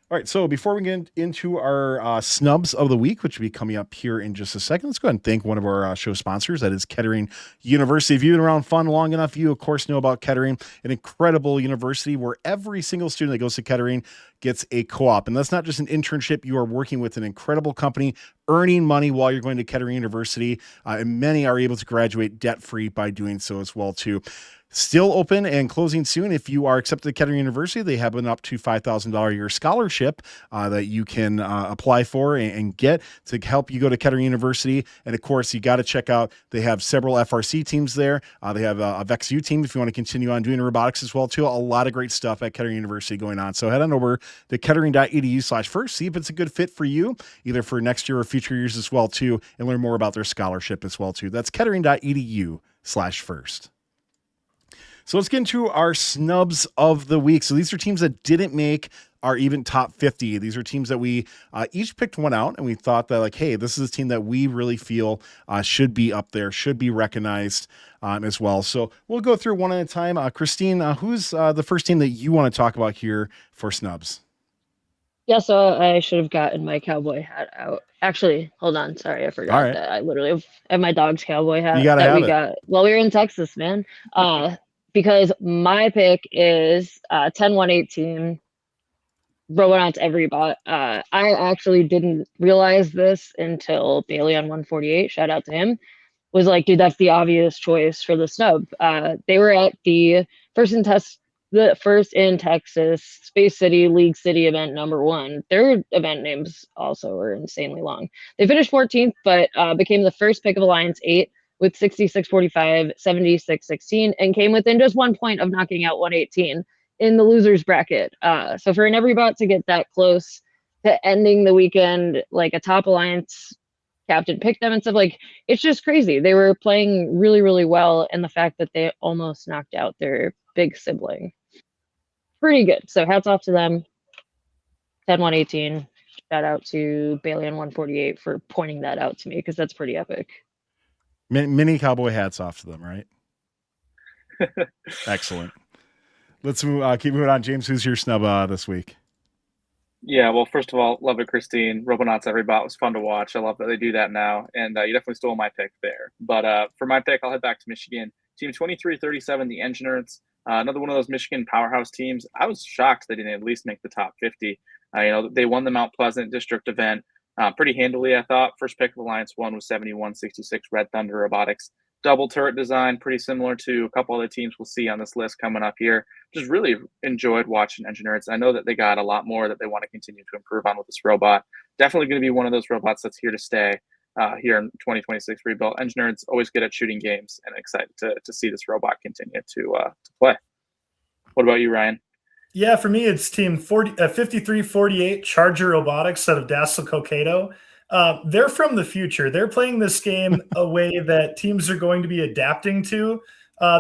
All right, so before we get into our snubs of the week, which will be coming up here in just a second, let's go ahead and thank one of our show sponsors. That is Kettering University. If you've been around fun long enough, you, of course, know about Kettering, an incredible university where every single student that goes to Kettering gets a co-op. And that's not just an internship. You are working with an incredible company, earning money while you're going to Kettering University. And many are able to graduate debt-free by doing so as well, too. Still open and closing soon. If you are accepted at Kettering University, they have an up to $5,000 a year scholarship that you can apply for and get to help you go to Kettering University. And of course, you got to check out, they have several FRC teams there. They have a VexU team if you want to continue on doing robotics as well, too. A lot of great stuff at Kettering University going on. So head on over to kettering.edu/first, see if it's a good fit for you, either for next year or future years as well, too, and learn more about their scholarship as well, too. That's kettering.edu/first. So let's get into our snubs of the week. So these are teams that didn't make our even top 50. These are teams that we each picked one out, and we thought that, hey, this is a team that we really feel should be up there, should be recognized as well. So we'll go through one at a time. Kristine, who's the first team that you want to talk about here for snubs? Yeah, so I should have gotten my cowboy hat out. Actually, hold on. Sorry, I forgot that. I literally have my dog's cowboy hat that we got while we were in Texas, man. Because my pick is 10-118, Robonauts every bot. I actually didn't realize this until Bailey on 148, shout out to him, was like, dude, that's the obvious choice for the snub. They were at the first in Texas Space City League City event #1. Their event names also are insanely long. They finished 14th, but became the first pick of Alliance 8 with 66-45, 76-16, and came within just 1 point of knocking out 118 in the losers bracket. So for an everybot to get that close to ending the weekend, like a top Alliance captain picked them and stuff, it's just crazy. They were playing really, really well, and the fact that they almost knocked out their big sibling. Pretty good. So hats off to them. 10-118. Shout out to Bailey on 148 for pointing that out to me, because that's pretty epic. Mini cowboy hats off to them, right? Excellent. Let's keep moving on. James, who's your snub this week? Yeah, well, first of all, love it, Kristine. Robonauts every bot was fun to watch. I love that they do that now, and you definitely stole my pick there. But for my pick, I'll head back to Michigan. Team 2337, the Engineers, another one of those Michigan powerhouse teams. I was shocked they didn't at least make the top 50. They won the Mount Pleasant district event pretty handily, I thought. First pick of Alliance 1 was 71-66 Red Thunder Robotics. double turret design, pretty similar to a couple other teams we'll see on this list coming up here. Just really enjoyed watching Engineers. I know that they got a lot more that they want to continue to improve on with this robot. Definitely going to be one of those robots that's here to stay here in 2026 rebuild. Engineers always good at shooting games, and excited to see this robot continue to play. What about you, Ryan? Yeah, for me, it's team 5348 Charger Robotics out of Dassel Cokato. They're from the future. They're playing this game a way that teams are going to be adapting to.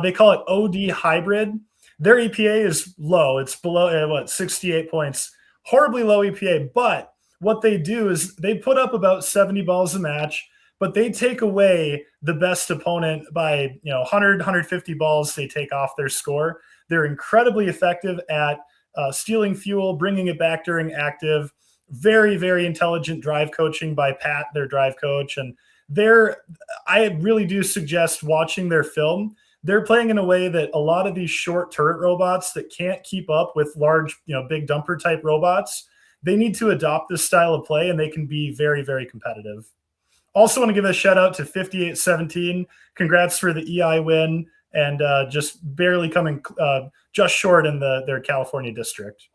They call it OD Hybrid. Their EPA is low. It's below 68 points. Horribly low EPA. But what they do is they put up about 70 balls a match, but they take away the best opponent by 100, 150 balls. They take off their score. They're incredibly effective at stealing fuel, bringing it back during active. Very, very intelligent drive coaching by Pat, their drive coach. And I really do suggest watching their film. They're playing in a way that a lot of these short turret robots that can't keep up with large, big dumper type robots, they need to adopt this style of play, and they can be very, very competitive. Also want to give a shout out to 5817. Congrats for the EI win, and just barely coming just short in their California district.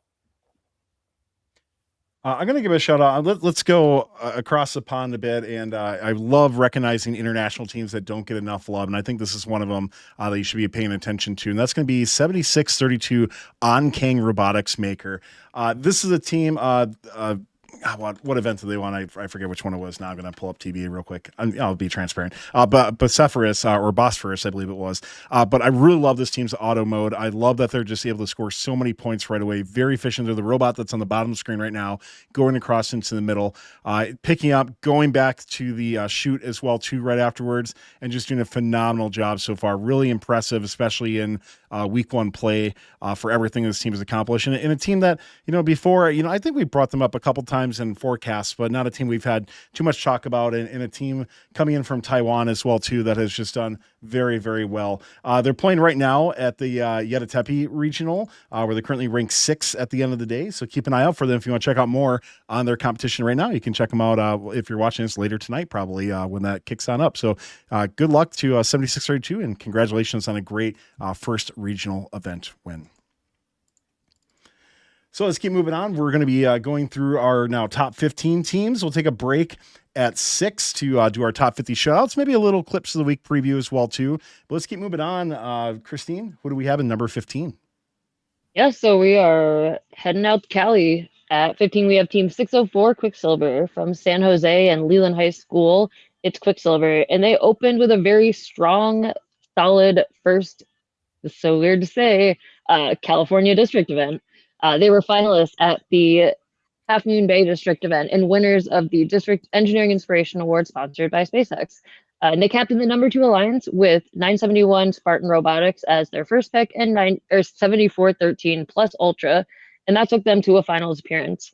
I'm going to give a shout out. Let's go across the pond a bit. And I love recognizing international teams that don't get enough love. And I think this is one of them that you should be paying attention to. And that's going to be 7632 ITKAN Robotics Maker. This is a team. What event do they want? I forget which one it was. Now I'm going to pull up TV real quick. I'll be transparent. But Botbusters or Bosphorus, I believe it was. But I really love this team's auto mode. I love that they're just able to score so many points right away. Very efficient. They're the robot that's on the bottom of the screen right now, going across into the middle, picking up, going back to the shoot as well too right afterwards, and just doing a phenomenal job so far. Really impressive, especially in week one play for everything this team has accomplished. And in a team that, before, I think we brought them up a couple times in forecasts, but not a team we've had too much talk about, and a team coming in from Taiwan as well too that has just done very, very well. They're playing right now at the Yedatepe Regional, where they're currently ranked 6 at the end of the day. So keep an eye out for them. If you want to check out more on their competition right now, you can check them out if you're watching this later tonight, probably when that kicks on up. So good luck to 7632, and congratulations on a great first regional event win. So let's keep moving on. We're going to be going through our now top 15 teams. We'll take a break at 6 to do our top 50 shoutouts, maybe a little clips of the week preview as well too. But let's keep moving on. Kristine, who do we have in number 15? Yeah, so we are heading out to Cali. At 15, we have Team 604 Quixilver from San Jose and Leland High School. It's Quixilver, and they opened with a very strong, solid first, it's so weird to say, California district event. They were finalists at the Half Moon Bay District event and winners of the District Engineering Inspiration Award sponsored by SpaceX. And they captained the number 2 alliance with 971 Spartan Robotics as their first pick and 7413 plus Ultra, and that took them to a finals appearance.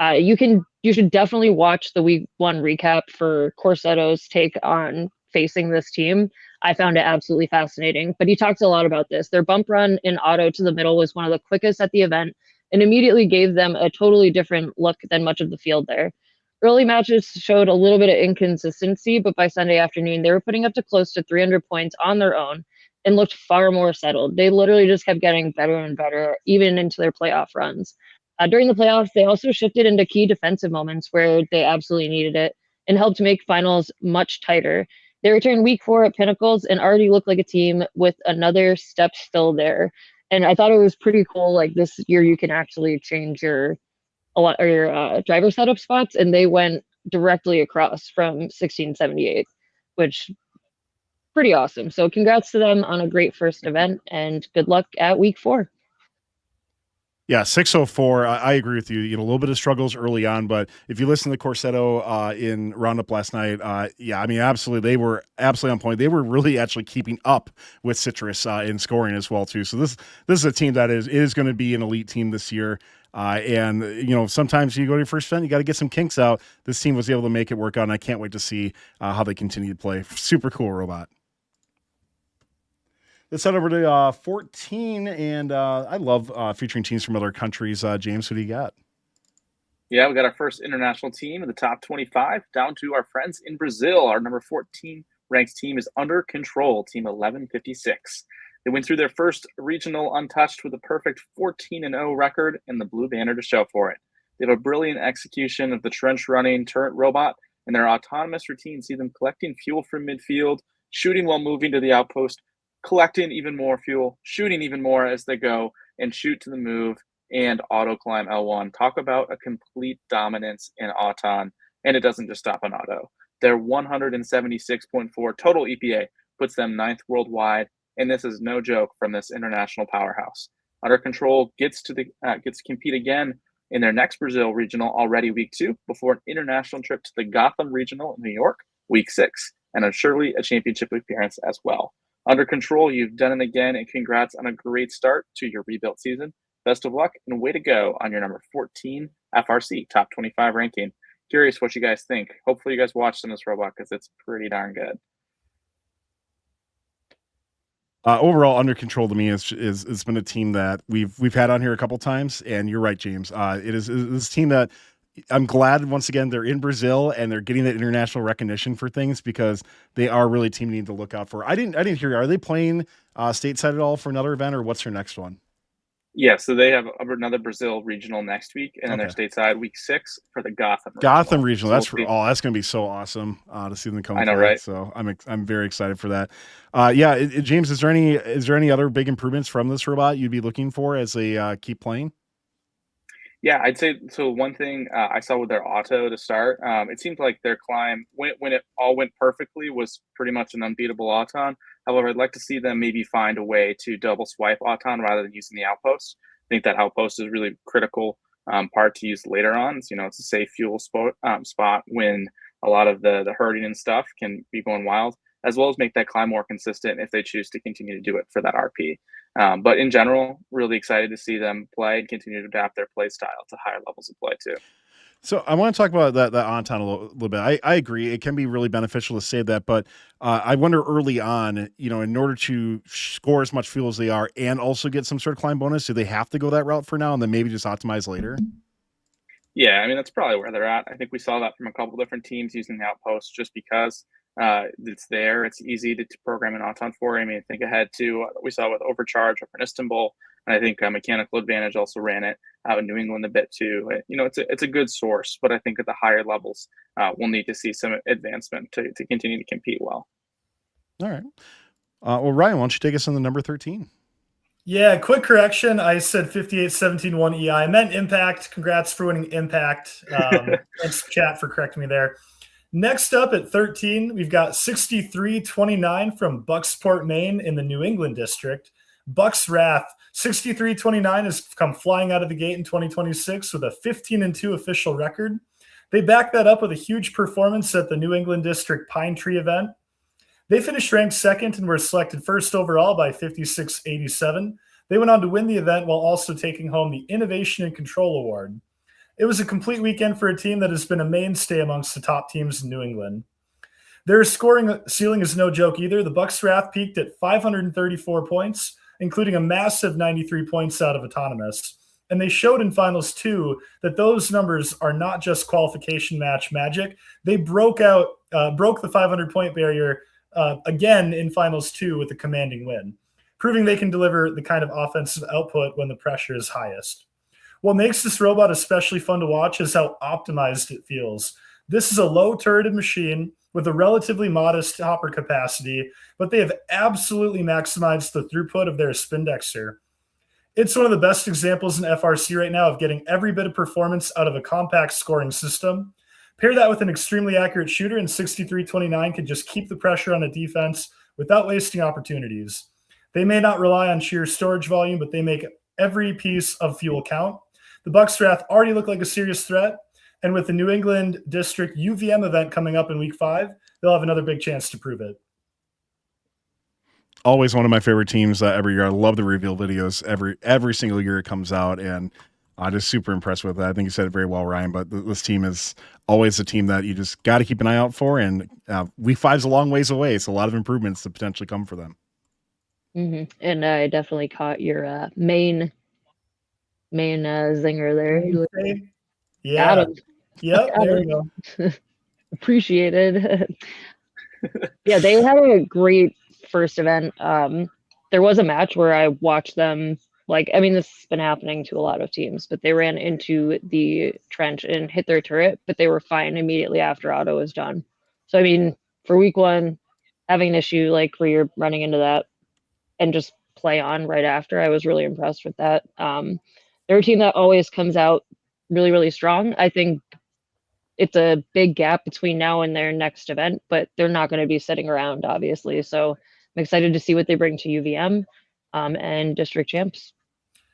You should definitely watch the week 1 recap for Corsetto's take on facing this team. I found it absolutely fascinating, but he talks a lot about this. Their bump run in auto to the middle was one of the quickest at the event and immediately gave them a totally different look than much of the field there. Early matches showed a little bit of inconsistency, but by Sunday afternoon, they were putting up to close to 300 points on their own and looked far more settled. They literally just kept getting better and better, even into their playoff runs. During the playoffs, they also shifted into key defensive moments where they absolutely needed it and helped make finals much tighter. They returned week 4 at Pinnacles and already looked like a team with another step still there. And I thought it was pretty cool. Like this year, you can actually change your driver setup spots, and they went directly across from 1678, which pretty awesome. So congrats to them on a great first event, and good luck at week 4. Yeah, 604. I agree with you. A little bit of struggles early on, but if you listen to Corsetto in Roundup last night, absolutely, they were absolutely on point. They were really actually keeping up with Citrus in scoring as well too. So this is a team that is going to be an elite team this year. And sometimes you go to your first event, you got to get some kinks out. This team was able to make it work out, and I can't wait to see how they continue to play. Super cool robot. Let's head over to 14, and I love featuring teams from other countries. James, who do you got? Yeah, we got our first international team in the top 25, down to our friends in Brazil, our number 14 ranked team is Under Control, team 1156. They went through their first regional untouched with a perfect 14-0 record and the blue banner to show for it. They have a brilliant execution of the trench running turret robot, and their autonomous routine see them collecting fuel from midfield, shooting while moving to the outpost, collecting even more fuel, shooting even more as they go, and shoot to the move and auto climb L1. Talk about a complete dominance in Auton, and it doesn't just stop on auto. Their 176.4 total EPA puts them 9th worldwide, and this is no joke from this international powerhouse. Under Control gets to compete again in their next Brazil regional already week 2 before an international trip to the Gotham regional in New York week 6, and surely a championship appearance as well. Under Control, you've done it again, and congrats on a great start to your rebuilt season. Best of luck, and way to go on your number 14 FRC top 25 ranking. Curious what you guys think. Hopefully you guys watched in this robot because it's pretty darn good. Overall, Under Control to me is been a team that we've had on here a couple times, and you're right, James. It is a team that I'm glad once again they're in Brazil and they're getting that international recognition for things because they are really a team you need to look out for. I didn't hear. Are they playing stateside at all for another event, or what's their next one? Yeah, so they have another Brazil regional next week, and then their stateside week 6 for the Gotham regional. So that's going to be so awesome to see them come. I know, right? So I'm very excited for that. James, is there any other big improvements from this robot you'd be looking for as they keep playing? Yeah, I'd say so. One thing I saw with their auto to start, it seemed like their climb, when it all went perfectly, was pretty much an unbeatable Auton. However, I'd like to see them maybe find a way to double swipe Auton rather than using the outpost. I think that outpost is a really critical part to use later on. So, it's a safe fuel spot when a lot of the herding and stuff can be going wild, as well as make that climb more consistent if they choose to continue to do it for that RP. But in general, really excited to see them play and continue to adapt their play style to higher levels of play too. So I want to talk about that Auton a little bit. I agree. It can be really beneficial to save that, but I wonder early on, in order to score as much fuel as they are and also get some sort of climb bonus, do they have to go that route for now and then maybe just optimize later? Yeah, I mean, that's probably where they're at. I think we saw that from a couple different teams using the outpost just because it's there. It's easy to program an Auton for. I mean, think ahead to what we saw with Overcharge up in Istanbul. And I think Mechanical Advantage also ran it out in New England a bit too. It's a good source, but I think at the higher levels, we'll need to see some advancement to continue to compete well. All right. Well, Ryan, why don't you take us on the number 13? Yeah, quick correction. I said 58-17-1 EI. I meant Impact. Congrats for winning Impact. Thanks, chat, for correcting me there. Next up at 13, we've got 63-29 from Bucksport, Maine in the New England district. Buck's Wrath. 63-29 has come flying out of the gate in 2026 with a 15-2 official record. They backed that up with a huge performance at the New England District Pine Tree event. They finished ranked second and were selected first overall by 56-87. They went on to win the event while also taking home the Innovation and Control Award. It was a complete weekend for a team that has been a mainstay amongst the top teams in New England. Their scoring ceiling is no joke either. The Bucks Wrath peaked at 534 points, including a massive 93 points out of Autonomous. And they showed in Finals 2 that those numbers are not just qualification match magic. They broke the 500-point barrier again in Finals 2 with a commanding win, proving they can deliver the kind of offensive output when the pressure is highest. What makes this robot especially fun to watch is how optimized it feels. This is a low-turreted machine with a relatively modest hopper capacity, but they have absolutely maximized the throughput of their Spindexter. It's one of the best examples in FRC right now of getting every bit of performance out of a compact scoring system. Pair that with an extremely accurate shooter, and 63-29 can just keep the pressure on a defense without wasting opportunities. They may not rely on sheer storage volume, but they make every piece of fuel count. The Bucks Wrath already look like a serious threat, and with the New England District UVM event coming up in week 5, they'll have another big chance to prove it. Always one of my favorite teams every year. I love the reveal videos every single year it comes out, and I'm just super impressed with that. I think you said it very well, Ryan, but this team is always a team that you just got to keep an eye out for, and week 5 is a long ways away, so a lot of improvements to potentially come for them. Mm-hmm. And I definitely caught your main zinger there. Yeah. Yep, there you go. Appreciated. Yeah, they had a great first event. There was a match where I watched them, like, I mean, this has been happening to a lot of teams, but they ran into the trench and hit their turret, but they were fine immediately after auto was done. So, I mean, for week one, having an issue like where you're running into that and just play on right after, I was really impressed with that. They're a team that always comes out really, really strong. I think it's a big gap between now and their next event, but they're not going to be sitting around, obviously. So I'm excited to see what they bring to UVM and district champs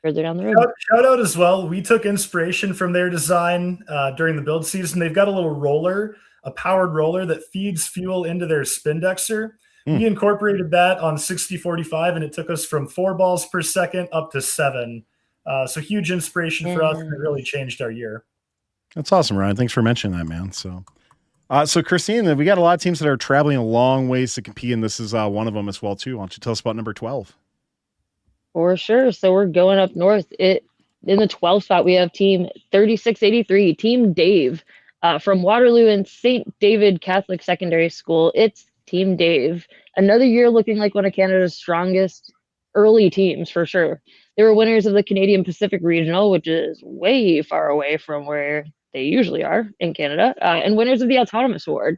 further down the road. Shout out as well. We took inspiration from their design during the build season. They've got a little roller, a powered roller that feeds fuel into their Spindexer. We incorporated that on 6045, and it took us from 4 balls per second up to 7. So huge inspiration for us, and it really changed our year. That's awesome, Ryan. Thanks for mentioning that, man. So Kristine, we got a lot of teams that are traveling a long ways to compete, and this is one of them as well, too. Why don't you tell us about number 12? For sure. So we're going up north. In the 12th spot, we have team 3683, Team Dave, from Waterloo and St. David Catholic Secondary School. It's Team Dave. Another year looking like one of Canada's strongest early teams, for sure. They were winners of the Canadian Pacific Regional, which is way far away from where they usually are in Canada, and winners of the Autonomous Award.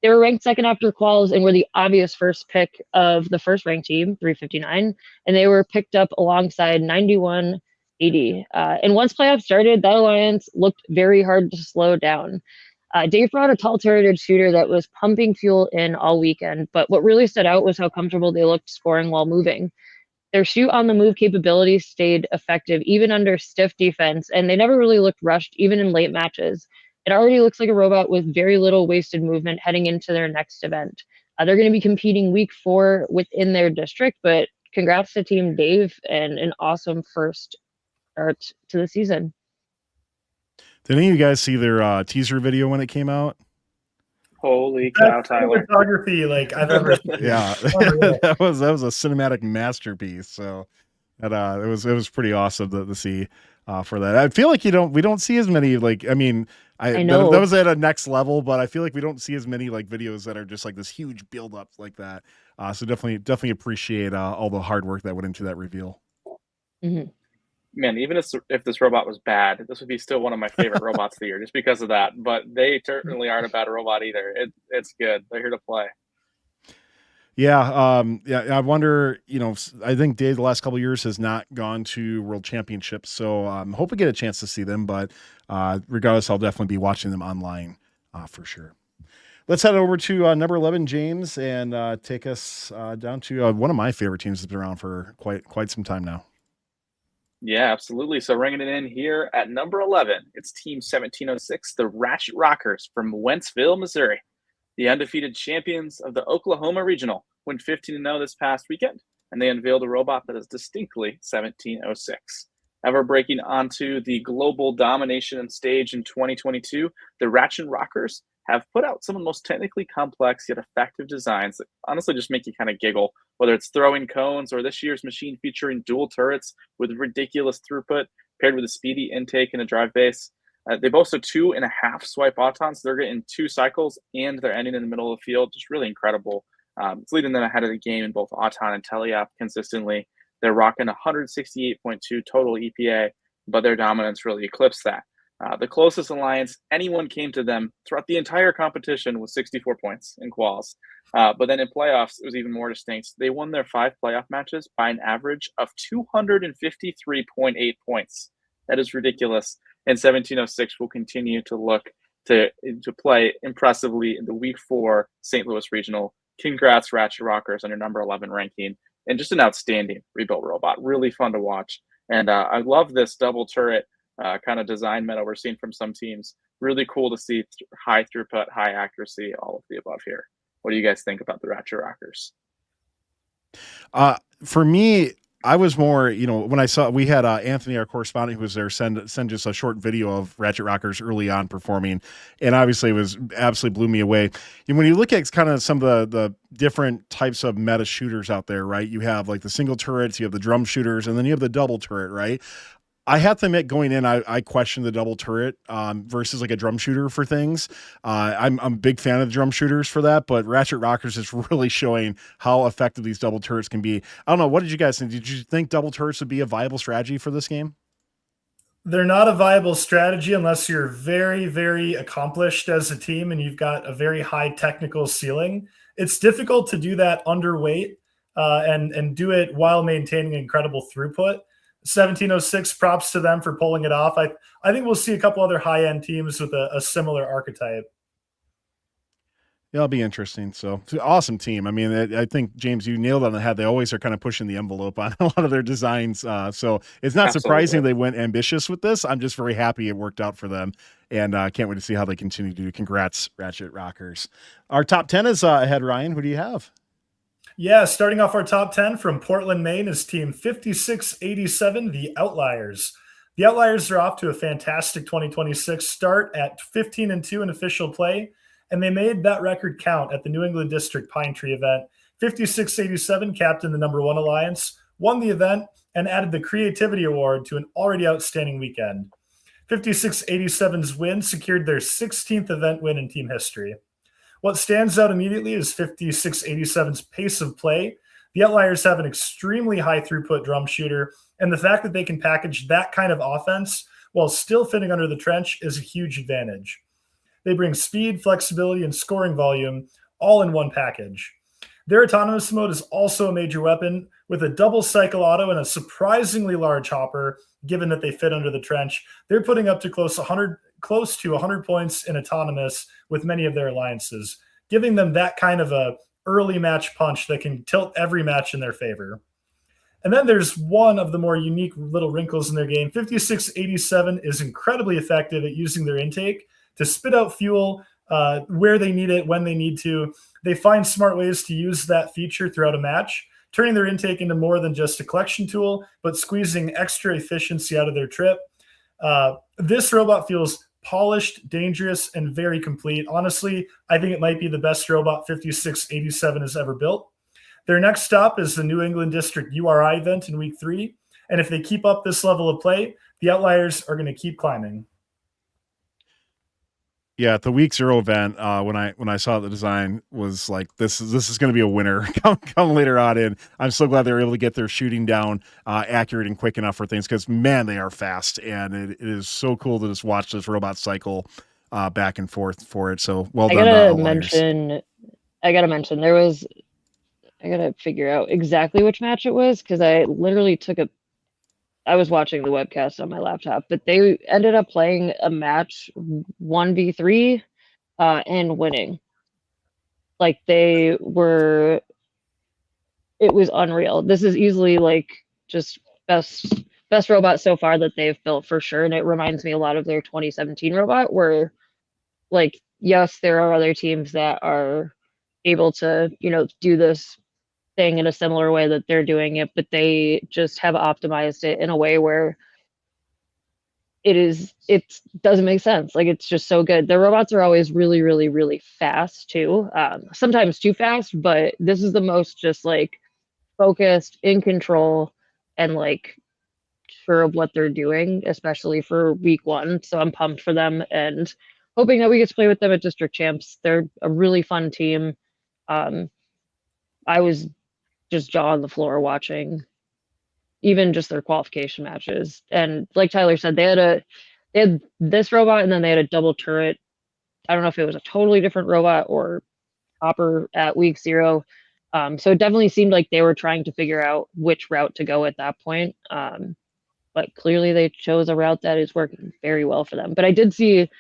They were ranked second after quals and were the obvious first pick of the first ranked team, 359, and they were picked up alongside 9180. And once playoffs started, that alliance looked very hard to slow down. Dave brought a tall turreted shooter that was pumping fuel in all weekend, but what really stood out was how comfortable they looked scoring while moving. Their shoot on the move capability stayed effective even under stiff defense, and they never really looked rushed even in late matches. It already looks like a robot with very little wasted movement heading into their next event. They're going to be competing week 4 within their district, but congrats to Team Dave and an awesome first start to the season. Did any of you guys see their teaser video when it came out? Holy cow, Tyler! Photography like I've ever seen. Yeah, that was a cinematic masterpiece. So that it was pretty awesome to see for that. I feel like we don't see as many, like, I mean, I know that was at a next level, but I feel like we don't see as many like videos that are just like this huge build up like that. So definitely appreciate all the hard work that went into that reveal. Mm-hmm. Man, even if this robot was bad, this would be still one of my favorite robots of the year just because of that. But they certainly aren't a bad robot either. It's good. They're here to play. Yeah. I wonder, I think Dave the last couple of years has not gone to world championships. So hope we get a chance to see them, but regardless, I'll definitely be watching them online for sure. Let's head over to number 11, James, and take us down to one of my favorite teams that's been around for quite some time now. Yeah, absolutely. So ringing it in here at number 11, it's Team 1706, the Ratchet Rockers from Wentzville, Missouri. The undefeated champions of the Oklahoma Regional went 15-0 this past weekend, and they unveiled a robot that is distinctly 1706. Ever breaking onto the global domination stage in 2022, the Ratchet Rockers have put out some of the most technically complex yet effective designs that honestly just make you kind of giggle, whether it's throwing cones or this year's machine featuring dual turrets with ridiculous throughput paired with a speedy intake and a drive base. They boast a 2.5 swipe auton, so they're getting 2 cycles and they're ending in the middle of the field. Just really incredible. It's leading them ahead of the game in both auton and teleapp consistently. They're rocking 168.2 total EPA, but their dominance really eclipsed that. The closest alliance anyone came to them throughout the entire competition was 64 points in quals. But then in playoffs, it was even more distinct. They won their 5 playoff matches by an average of 253.8 points. That is ridiculous. And 1706 will continue to look to play impressively in the Week 4 St. Louis Regional. Congrats, Ratchet Rockers, on your number 11 ranking. And just an outstanding rebuilt robot. Really fun to watch. And I love this double turret kind of design meta we're seeing from some teams. Really cool to see high throughput, high accuracy, all of the above here. What do you guys think about the Ratchet Rockers? For me, I was more, when I saw, we had Anthony, our correspondent, who was there, send just a short video of Ratchet Rockers early on performing, and obviously it was absolutely blew me away. And when you look at kind of some of the different types of meta shooters out there, right? You have like the single turrets, you have the drum shooters, and then you have the double turret, right? I have to admit, going in, I questioned the double turret versus like a drum shooter for things. I'm a big fan of the drum shooters for that, but Ratchet Rockers is really showing how effective these double turrets can be. I don't know. What did you guys think? Did you think double turrets would be a viable strategy for this game? They're not a viable strategy unless you're very, very accomplished as a team and you've got a very high technical ceiling. It's difficult to do that underweight and do it while maintaining incredible throughput. 1706, props to them for pulling it off. I think we'll see a couple other high-end teams with a similar archetype. Yeah, it'll be interesting. So, it's an awesome team. I mean, I think, James, you nailed it on the head. They always are kind of pushing the envelope on a lot of their designs. So it's not surprising they went ambitious with this. I'm just very happy it worked out for them, and can't wait to see how they continue to do. Congrats, Ratchet Rockers. Our top 10 is ahead, Ryan. Who do you have? Yeah, starting off our top 10 from Portland, Maine is team 5687, the Outliers. The Outliers are off to a fantastic 2026 start at 15-2 in official play, and they made that record count at the New England District Pine Tree event. 5687 captained the number 1 alliance, won the event, and added the Creativity Award to an already outstanding weekend. 5687's win secured their 16th event win in team history. What stands out immediately is 5687's pace of play. The Outliers have an extremely high throughput drum shooter, and the fact that they can package that kind of offense while still fitting under the trench is a huge advantage. They bring speed, flexibility, and scoring volume all in one package. Their autonomous mode is also a major weapon with a double cycle auto and a surprisingly large hopper, given that they fit under the trench. They're putting up to close to 100 points in autonomous with many of their alliances, giving them that kind of a early match punch that can tilt every match in their favor. And then there's one of the more unique little wrinkles in their game. 5687 is incredibly effective at using their intake to spit out fuel where they need it, when they need to. They find smart ways to use that feature throughout a match, turning their intake into more than just a collection tool, but squeezing extra efficiency out of their trip. This robot feels polished, dangerous, and very complete. Honestly, I think it might be the best robot 5687 has ever built. Their next stop is the New England District URI event in week 3. And if they keep up this level of play, the Outliers are going to keep climbing. Yeah, at the week 0 event, when I saw the design, was like, this is going to be a winner come later on in. I'm so glad they were able to get their shooting down accurate and quick enough for things, because man, they are fast, and it is so cool to just watch this robot cycle back and forth for it. So well done. I gotta mention I gotta figure out exactly which match it was, because I literally I was watching the webcast on my laptop, but they ended up playing a match 1v3 and winning. Like, it was unreal. This is easily like just best robot so far that they've built for sure. And it reminds me a lot of their 2017 robot, where, like, yes, there are other teams that are able to, do this thing in a similar way that they're doing it, but they just have optimized it in a way where it doesn't make sense. Like, it's just so good. Their robots are always really, really, really fast too. Sometimes too fast, but this is the most just like focused, in control, and like sure of what they're doing, especially for week 1. So I'm pumped for them and hoping that we get to play with them at District Champs. They're a really fun team. I was just jaw on the floor watching even just their qualification matches. And like Tyler said, they had this robot, and then they had a double turret. I don't know if it was a totally different robot or hopper at week 0. So it definitely seemed like they were trying to figure out which route to go at that point. But clearly they chose a route that is working very well for them. But I did see,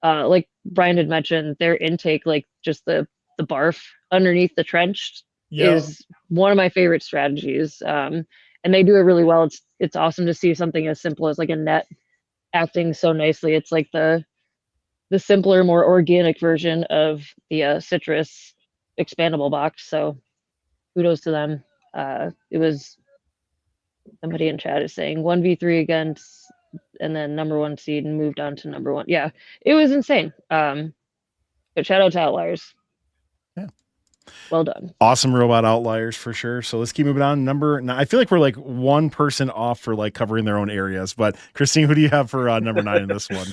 like Brian had mentioned, their intake, like just the barf underneath the trench, is one of my favorite strategies. And they do it really well. It's awesome to see something as simple as like a net acting so nicely. It's like the simpler, more organic version of the Citrus expandable box. So kudos to them. It was, somebody in chat is saying 1v3 against, and then number 1 seed and moved on to number 1. Yeah, it was insane. But shout out to Outliers. Yeah. Well done. Awesome robot outliers for sure. So let's keep moving on. Number 9. I feel like we're like one person off for like covering their own areas, but Kristine, who do you have for number 9 in this one?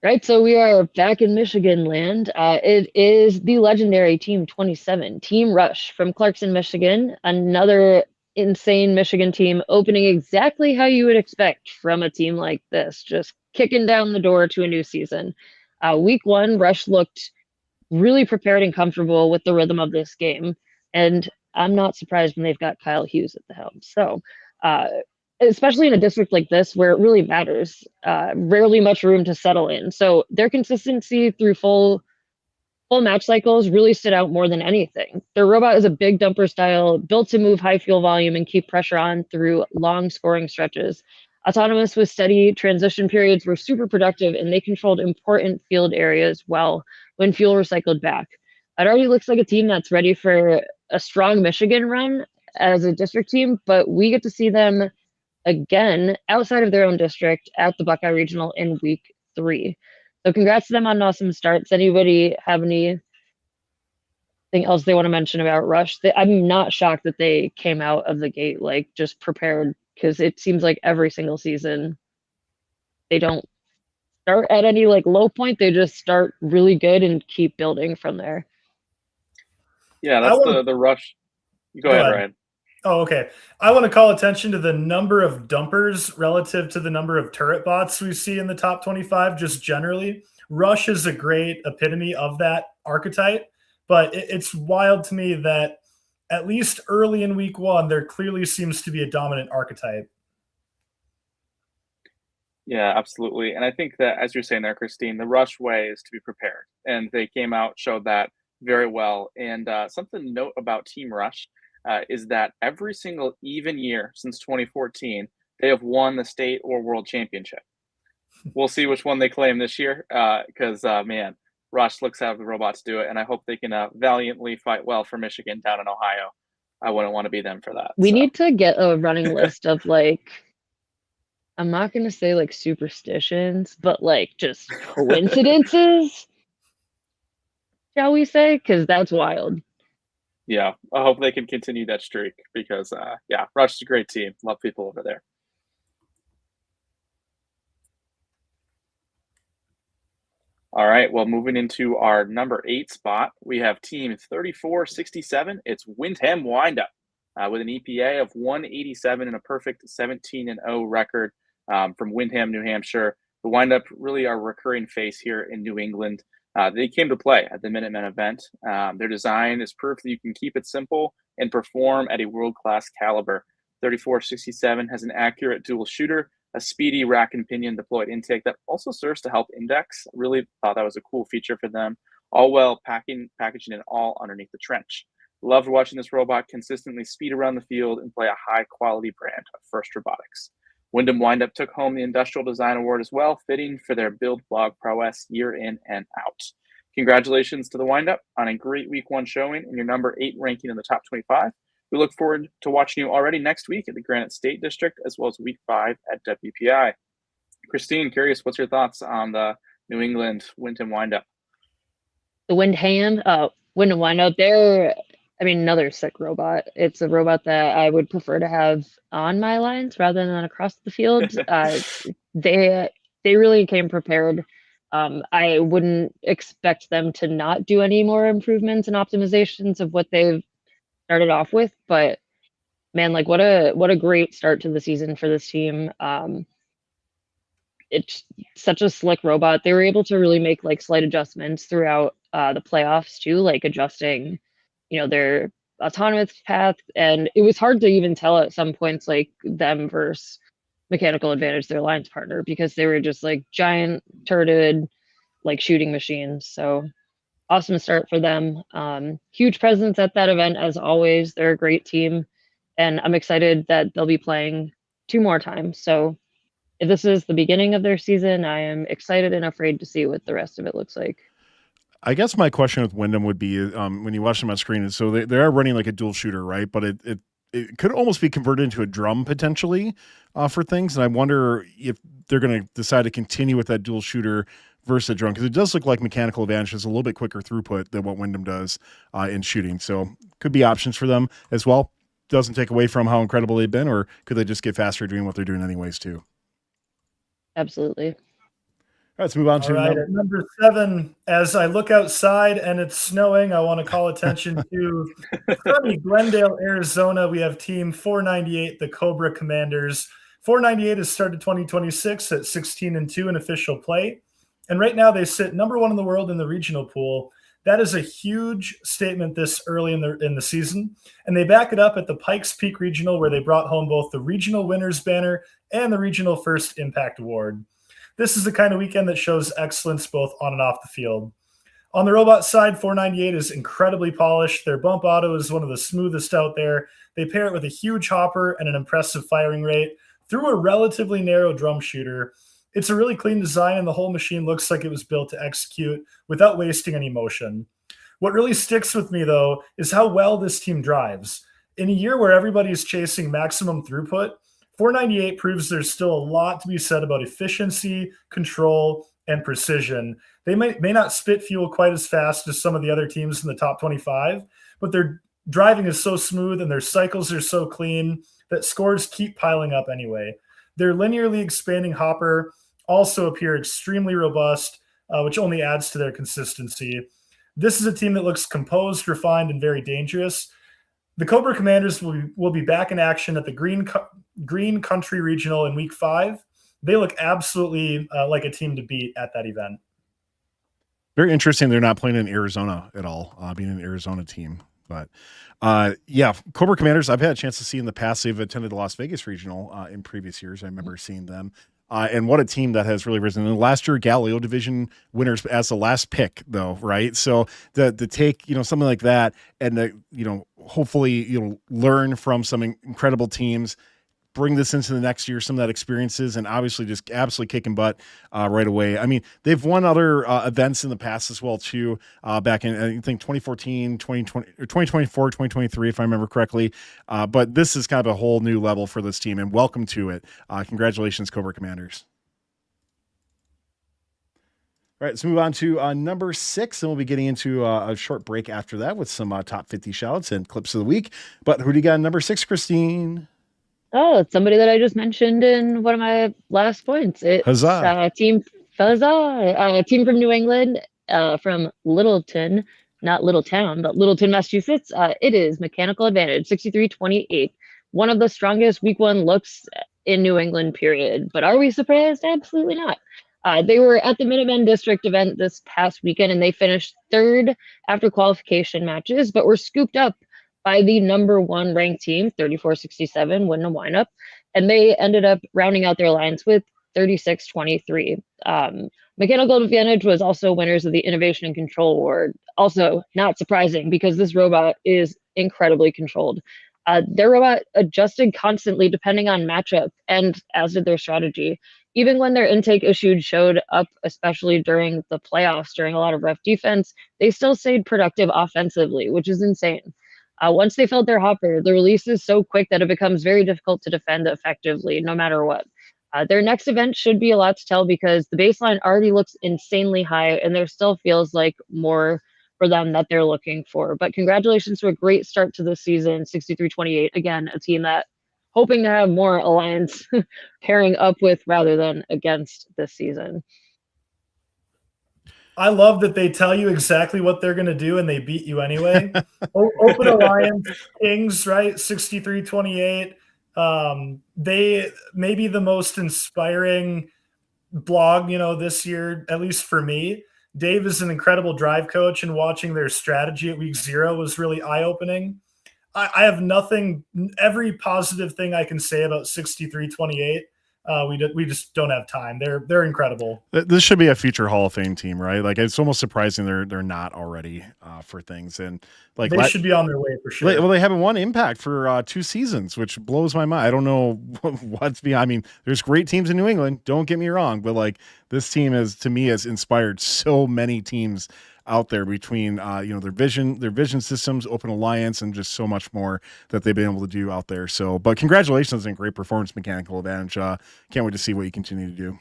Right, so we are back in Michigan land. It is the legendary Team 27, Team Rush from Clarkson, Michigan. Another insane Michigan team opening exactly how you would expect from a team like this, just kicking down the door to a new season. Week 1, Rush looked really prepared and comfortable with the rhythm of this game, and I'm not surprised when they've got Kyle Hughes at the helm. So, especially in a district like this where it really matters, rarely much room to settle in. So their consistency through full match cycles really stood out more than anything. Their robot is a big dumper style, built to move high fuel volume and keep pressure on through long scoring stretches. Autonomous with steady transition periods were super productive, and they controlled important field areas well when fuel recycled back. It already looks like a team that's ready for a strong Michigan run as a district team, but we get to see them again outside of their own district at the Buckeye Regional in week 3. So congrats to them on an awesome start. Does anybody have anything else they want to mention about Rush? I'm not shocked that they came out of the gate like just prepared, because it seems like every single season they don't start at any like low point. They just start really good and keep building from there. Yeah, that's the Rush. Go ahead, Ryan. Oh, okay. I want to call attention to the number of dumpers relative to the number of turret bots we see in the top 25, just generally. Rush is a great epitome of that archetype, but it's wild to me that at least early in week 1, there clearly seems to be a dominant archetype. Yeah, absolutely. And I think that, as you're saying there, Kristine, the Rush way is to be prepared. And they came out, showed that very well. And something to note about Team Rush is that every single even year since 2014, they have won the state or world championship. We'll see which one they claim this year, because, man, Rush looks to have the robots do it, and I hope they can valiantly fight well for Michigan down in Ohio. I wouldn't want to be them for that. We need to get a running list of, like, I'm not going to say, like, superstitions, but, like, just coincidences, shall we say? Because that's wild. Yeah, I hope they can continue that streak because, yeah, Rush is a great team. Love people over there. All right, well, moving into our number 8 spot, we have Team 3467. It's Windham Windup with an EPA of 187 and a perfect 17-0 record from Windham, New Hampshire. The Windup really are a recurring face here in New England. They came to play at the Minutemen event. Their design is proof that you can keep it simple and perform at a world-class caliber. 3467 has an accurate dual shooter, a speedy rack and pinion deployed intake that also serves to help index. Really thought that was a cool feature for them. All well packaging it all underneath the trench. Loved watching this robot consistently speed around the field and play a high-quality brand of FRC robotics. Windham Windup took home the Industrial Design Award as well, fitting for their build blog prowess year in and out. Congratulations to the Windup on a great week 1 showing and your number 8 ranking in the top 25. We look forward to watching you already next week at the Granite State District, as well as week 5 at WPI. Kristine, curious, what's your thoughts on the New England Windham Windup? The Windham Windup, they're, another sick robot. It's a robot that I would prefer to have on my lines rather than across the field. They really came prepared. I wouldn't expect them to not do any more improvements and optimizations of what they've started off with, but man, like what a great start to the season for this team. It's such a slick robot. They were able to really make like slight adjustments throughout the playoffs too, like adjusting, their autonomous path, and it was hard to even tell at some points like them versus Mechanical Advantage, their lines partner, because they were just like giant turreted like shooting machines. So awesome start for them. Huge presence at that event as always. They're a great team, and I'm excited that they'll be playing 2 more times. So if this is the beginning of their season, I am excited and afraid to see what the rest of it looks like. I guess my question with Windham would be when you watch them on screen, so they are running like a dual shooter, right? But it could almost be converted into a drum potentially for things. And I wonder if they're going to decide to continue with that dual shooter versus a drum, because it does look like Mechanical Advantage has a little bit quicker throughput than what Windham does in shooting. So could be options for them as well. Doesn't take away from how incredible they've been, or could they just get faster doing what they're doing anyways too? Absolutely. All right, let's move on to at number 7. As I look outside and it's snowing, I want to call attention to sunny Glendale, Arizona. We have Team 498, the Cobra Commanders. 498 has started 2026 at 16-2 in official play, and right now they sit number 1 in the world in the regional pool. That is a huge statement this early in the season, and they back it up at the Pikes Peak Regional, where they brought home both the regional winners banner and the regional first impact award. This is the kind of weekend that shows excellence both on and off the field. On the robot side, 498 is incredibly polished. Their bump auto is one of the smoothest out there. They pair it with a huge hopper and an impressive firing rate through a relatively narrow drum shooter. It's a really clean design, and the whole machine looks like it was built to execute without wasting any motion. What really sticks with me, though, is how well this team drives. In a year where everybody's chasing maximum throughput, 498 proves there's still a lot to be said about efficiency, control, and precision. They may not spit fuel quite as fast as some of the other teams in the top 25, but their driving is so smooth and their cycles are so clean that scores keep piling up anyway. Their linearly expanding hopper also appear extremely robust, which only adds to their consistency. This is a team that looks composed, refined, and very dangerous. The Cobra Commanders will be back in action at the Green Country Regional in Week 5. They look absolutely like a team to beat at that event. Very interesting. They're not playing in Arizona at all, being an Arizona team. But yeah, Cobra Commanders, I've had a chance to see in the past. They've attended the Las Vegas Regional in previous years. I remember seeing them. And what a team that has really risen. And last year, Galileo Division winners as the last pick, though, right? So the take, something like that, and hopefully, learn from some incredible teams, bring this into the next year, some of that experiences, and obviously just absolutely kicking butt right away. I mean, they've won other events in the past as well, too, back in, I think, 2014, 2020, or 2024, 2023, if I remember correctly. But this is kind of a whole new level for this team, and welcome to it. Congratulations, Cobra Commanders. All right, let's move on to number 6, and we'll be getting into a short break after that with some top 50 shoutouts and clips of the week. But who do you got in number 6, Kristine? Oh, it's somebody that I just mentioned in one of my last points. It's Huzzah. A team from New England, from Littleton, not Littletown, but Littleton, Massachusetts. It is Mechanical Advantage, 63-28. One of the strongest Week 1 looks in New England, period. But are we surprised? Absolutely not. They were at the Minutemen District event this past weekend, and they finished 3rd after qualification matches, but were scooped up by the number 1 ranked team, 34-67, Windham Windup, and they ended up rounding out their lines with 36-23. Mechanical Advantage was also winners of the Innovation and Control Award. Also, not surprising, because this robot is incredibly controlled. Their robot adjusted constantly depending on matchup, and as did their strategy. Even when their intake issues showed up, especially during the playoffs, during a lot of rough defense, they still stayed productive offensively, which is insane. Once they filled their hopper, the release is so quick that it becomes very difficult to defend effectively, no matter what. Their next event should be a lot to tell, because the baseline already looks insanely high, and there still feels like more for them that they're looking for. But congratulations to a great start to the season, 63-28. Again, a team that hoping to have more alliance pairing up with rather than against this season. I love that they tell you exactly what they're going to do and they beat you anyway. Open Alliance Kings, right? 63-28. They may be the most inspiring blog, this year, at least for me. Dave is an incredible drive coach, and watching their strategy at week 0 was really eye-opening. I have nothing, every positive thing I can say about 63-28. We just don't have time. They're incredible. This should be a future Hall of Fame team, right? Like, it's almost surprising they're not already for things. And like, they should be on their way for sure. Well, they haven't won Impact for 2 seasons, which blows my mind. I don't know what's behind. I mean, there's great teams in New England. Don't get me wrong, but like, this team to me has inspired so many teams out there between their vision systems, Open Alliance, and just so much more that they've been able to do out there. So, but congratulations and great performance, Mechanical Advantage. Can't wait to see what you continue to do.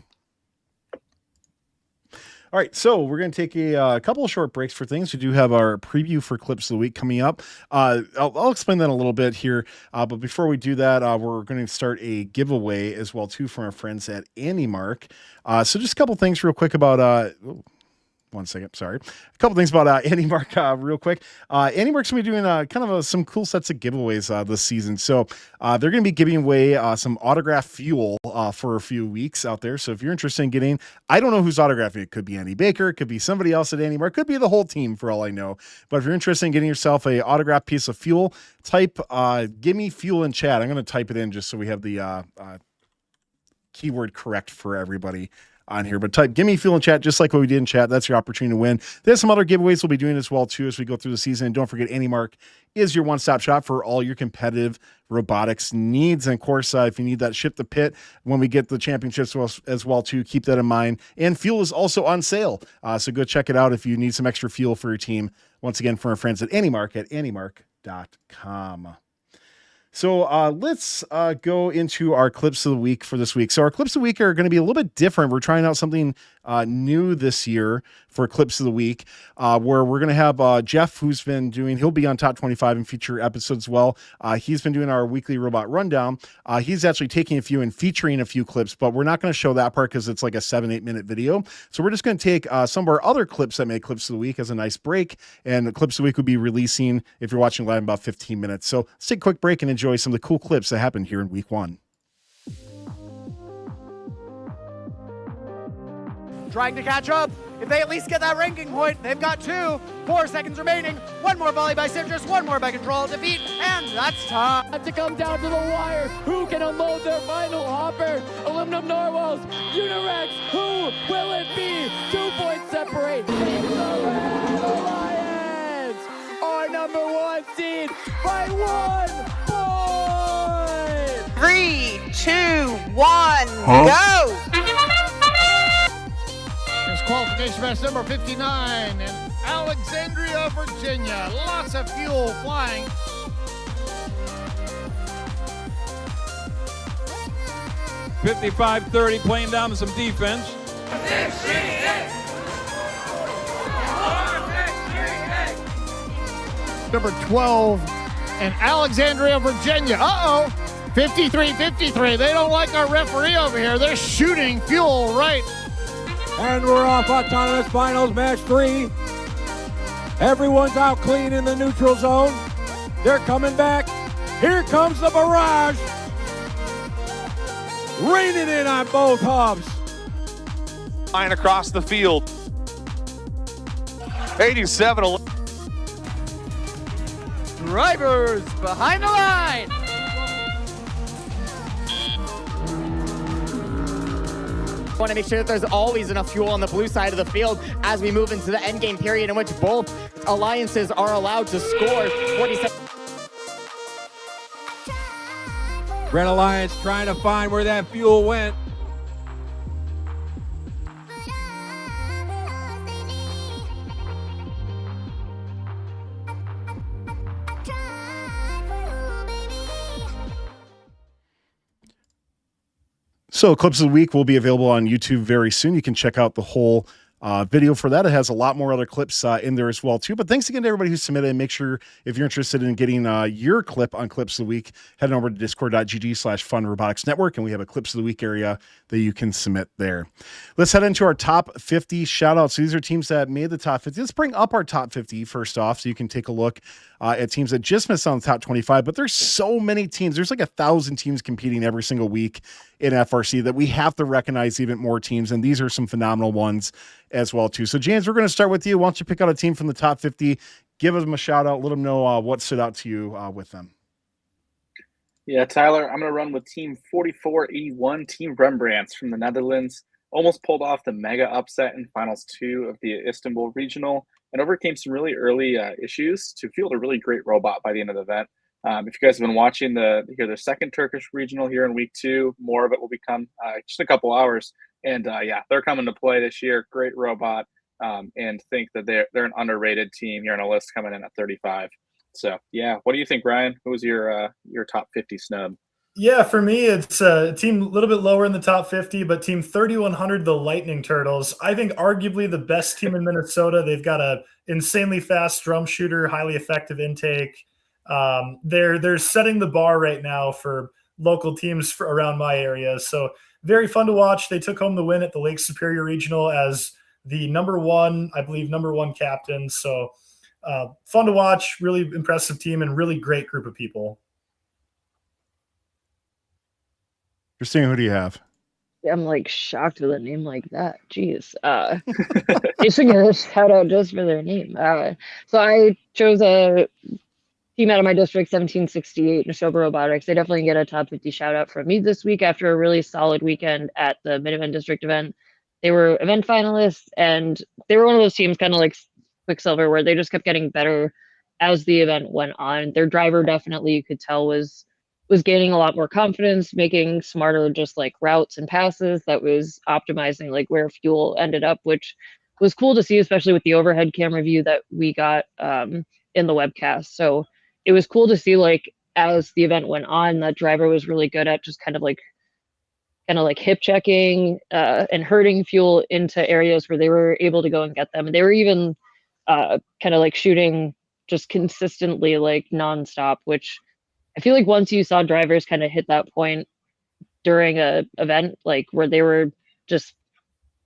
All right, so we're going to take a couple of short breaks for things. We do have our preview for Clips of the Week coming up. I'll explain that a little bit here, but before we do that, we're going to start a giveaway as well, too, from our friends at AndyMark. So just a couple things real quick about... 1 second, sorry. A couple things about AndyMark real quick. AndyMark's going to be doing some cool sets of giveaways this season. So they're going to be giving away some autograph fuel for a few weeks out there. So if you're interested in getting, I don't know who's autographing. It could be Andy Baker. It could be somebody else at AndyMark. Could be the whole team for all I know. But if you're interested in getting yourself a autographed piece of fuel, type "give me fuel" in chat. I'm going to type it in just so we have the keyword correct for everybody on here, but type "give me fuel" in chat, just like what we did in chat. That's your opportunity to win. There's some other giveaways we'll be doing as well too as we go through the season. And don't forget, AndyMark is your one-stop shop for all your competitive robotics needs. And of course, if you need that ship to pit when we get the championships as well too, keep that in mind. And fuel is also on sale, so go check it out if you need some extra fuel for your team. Once again, from our friends at AndyMark at andymark.com. So let's go into our clips of the week for this week. So our clips of the week are going to be a little bit different. We're trying out something new this year for clips of the week, where we're going to have Jeff, he'll be on Top 25 and future episodes as well. He's been doing our weekly robot rundown. He's actually taking a few and featuring a few clips, but we're not going to show that part because it's like a 7-8 minute video. So we're just going to take some of our other clips that make clips of the week as a nice break. And the clips of the week will be releasing, if you're watching live, in about 15 minutes. So let's take a quick break and enjoy some of the cool clips that happened here in week 1. Trying to catch up. If they at least get that ranking point, they've got 2. 4 seconds remaining. One more volley by Citrus, one more by Ctrl-Alt-Defeat, and that's time. Have to come down to the wire. Who can unload their final hopper? Aluminum Narwhals, Unirex, who will it be? 2 points separate. The Red Alliance, our number 1 seed by 1 point. 3, 2, 1, go! Qualification match number 59 in Alexandria, Virginia. Lots of fuel flying. $55-30 playing down to some defense. Number 12 in Alexandria, Virginia. 53-53. They don't like our referee over here. They're shooting fuel right. And we're off autonomous finals, match 3. Everyone's out clean in the neutral zone. They're coming back. Here comes the barrage. Raining in on both hubs. Line across the field. 87. Drivers behind the line. Want to make sure that there's always enough fuel on the blue side of the field as we move into the endgame period in which both alliances are allowed to score. 47. Red Alliance trying to find where that fuel went. So clips of the week will be available on YouTube very soon. You can check out the whole video for that. It has a lot more other clips in there as well too. But thanks again to everybody who submitted. And make sure if you're interested in getting your clip on clips of the week, head on over to discord.gg/Fun Robotics Network, and we have a clips of the week area that you can submit there. Let's head into our top 50 shout outs. So these are teams that made the top 50. Let's bring up our top 50 first off, so you can take a look at teams that just missed on the top 25, but there's so many teams. There's like 1,000 teams competing every single week in FRC that we have to recognize even more teams. And these are some phenomenal ones as well too. So James, we're going to start with you. Why don't you pick out a team from the top 50, give them a shout out, let them know what stood out to you with them. Yeah, Tyler, I'm going to run with Team 4481, Team Rembrandts from the Netherlands. Almost pulled off the mega upset in Finals 2 of the Istanbul Regional and overcame some really early issues to field a really great robot by the end of the event. If you guys have been watching the second Turkish Regional here in week 2, more of it will become just a couple hours. And yeah, they're coming to play this year. Great robot. and think that they're an underrated team here on a list coming in at 35. So yeah, what do you think, Ryan? Who was your top 50 snub? Yeah, for me, it's a team a little bit lower in the top 50, but team 3100, the Lightning Turtles. I think arguably the best team in Minnesota. They've got a insanely fast drum shooter, highly effective intake. They're setting the bar right now for local teams around my area. So very fun to watch. They took home the win at the Lake Superior Regional as the number one captain. So fun to watch, really impressive team and really great group of people. Kristine, who do you have? I'm like shocked with a name like that. Jeez. They should get a shout out just for their name. So I chose a team out of my district, 1768, Neshoba Robotics. They definitely get a top 50 shout out from me this week after a really solid weekend at the Mid-Event District event. They were event finalists, and they were one of those teams kind of like Quixilver where they just kept getting better as the event went on. Their driver definitely, you could tell, was gaining a lot more confidence, making smarter just like routes and passes that was optimizing like where fuel ended up, which was cool to see, especially with the overhead camera view that we got in the webcast. So it was cool to see like as the event went on, that driver was really good at just kind of like hip checking and herding fuel into areas where they were able to go and get them. And they were even kind of like shooting just consistently like nonstop, which I feel like once you saw drivers kind of hit that point during a event, like where they were just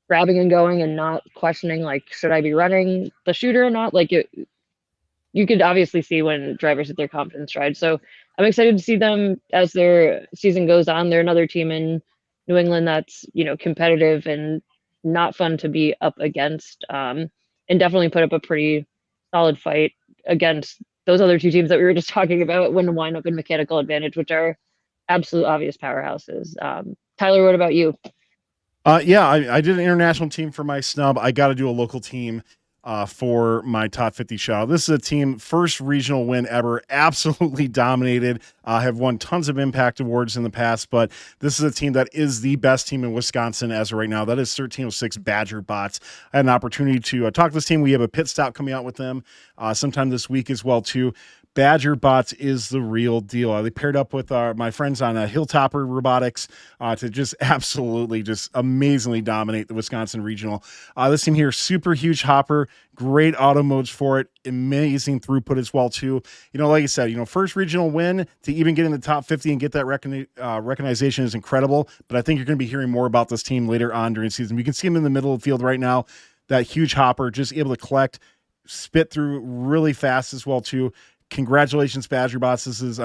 grabbing and going and not questioning, like, should I be running the shooter or not? Like you could obviously see when drivers hit their confidence stride. So I'm excited to see them as their season goes on. They're another team in New England that's, competitive and not fun to be up against, and definitely put up a pretty solid fight against those other two teams that we were just talking about, Windham Windup and Mechanical Advantage, which are absolute obvious powerhouses. Tyler, what about you? Yeah, I did an international team for my snub. I got to do a local team for my top 50 shout. This is a team, first regional win ever, absolutely dominated, have won tons of impact awards in the past, but this is a team that is the best team in Wisconsin as of right now. That is 1306 Badger Bots. I had an opportunity to talk to this team. We have a pit stop coming out with them sometime this week as well too. Badger Bots is the real deal. They paired up with my friends on Hilltopper Robotics to just absolutely, just amazingly dominate the Wisconsin Regional. This team here, super huge hopper, great auto modes for it, amazing throughput as well too. Like I said, first regional win to even get in the top 50 and get that recognition is incredible. But I think you're going to be hearing more about this team later on during the season. You can see them in the middle of the field right now. That huge hopper, just able to collect, spit through really fast as well too. Congratulations, Badger Bots. This is,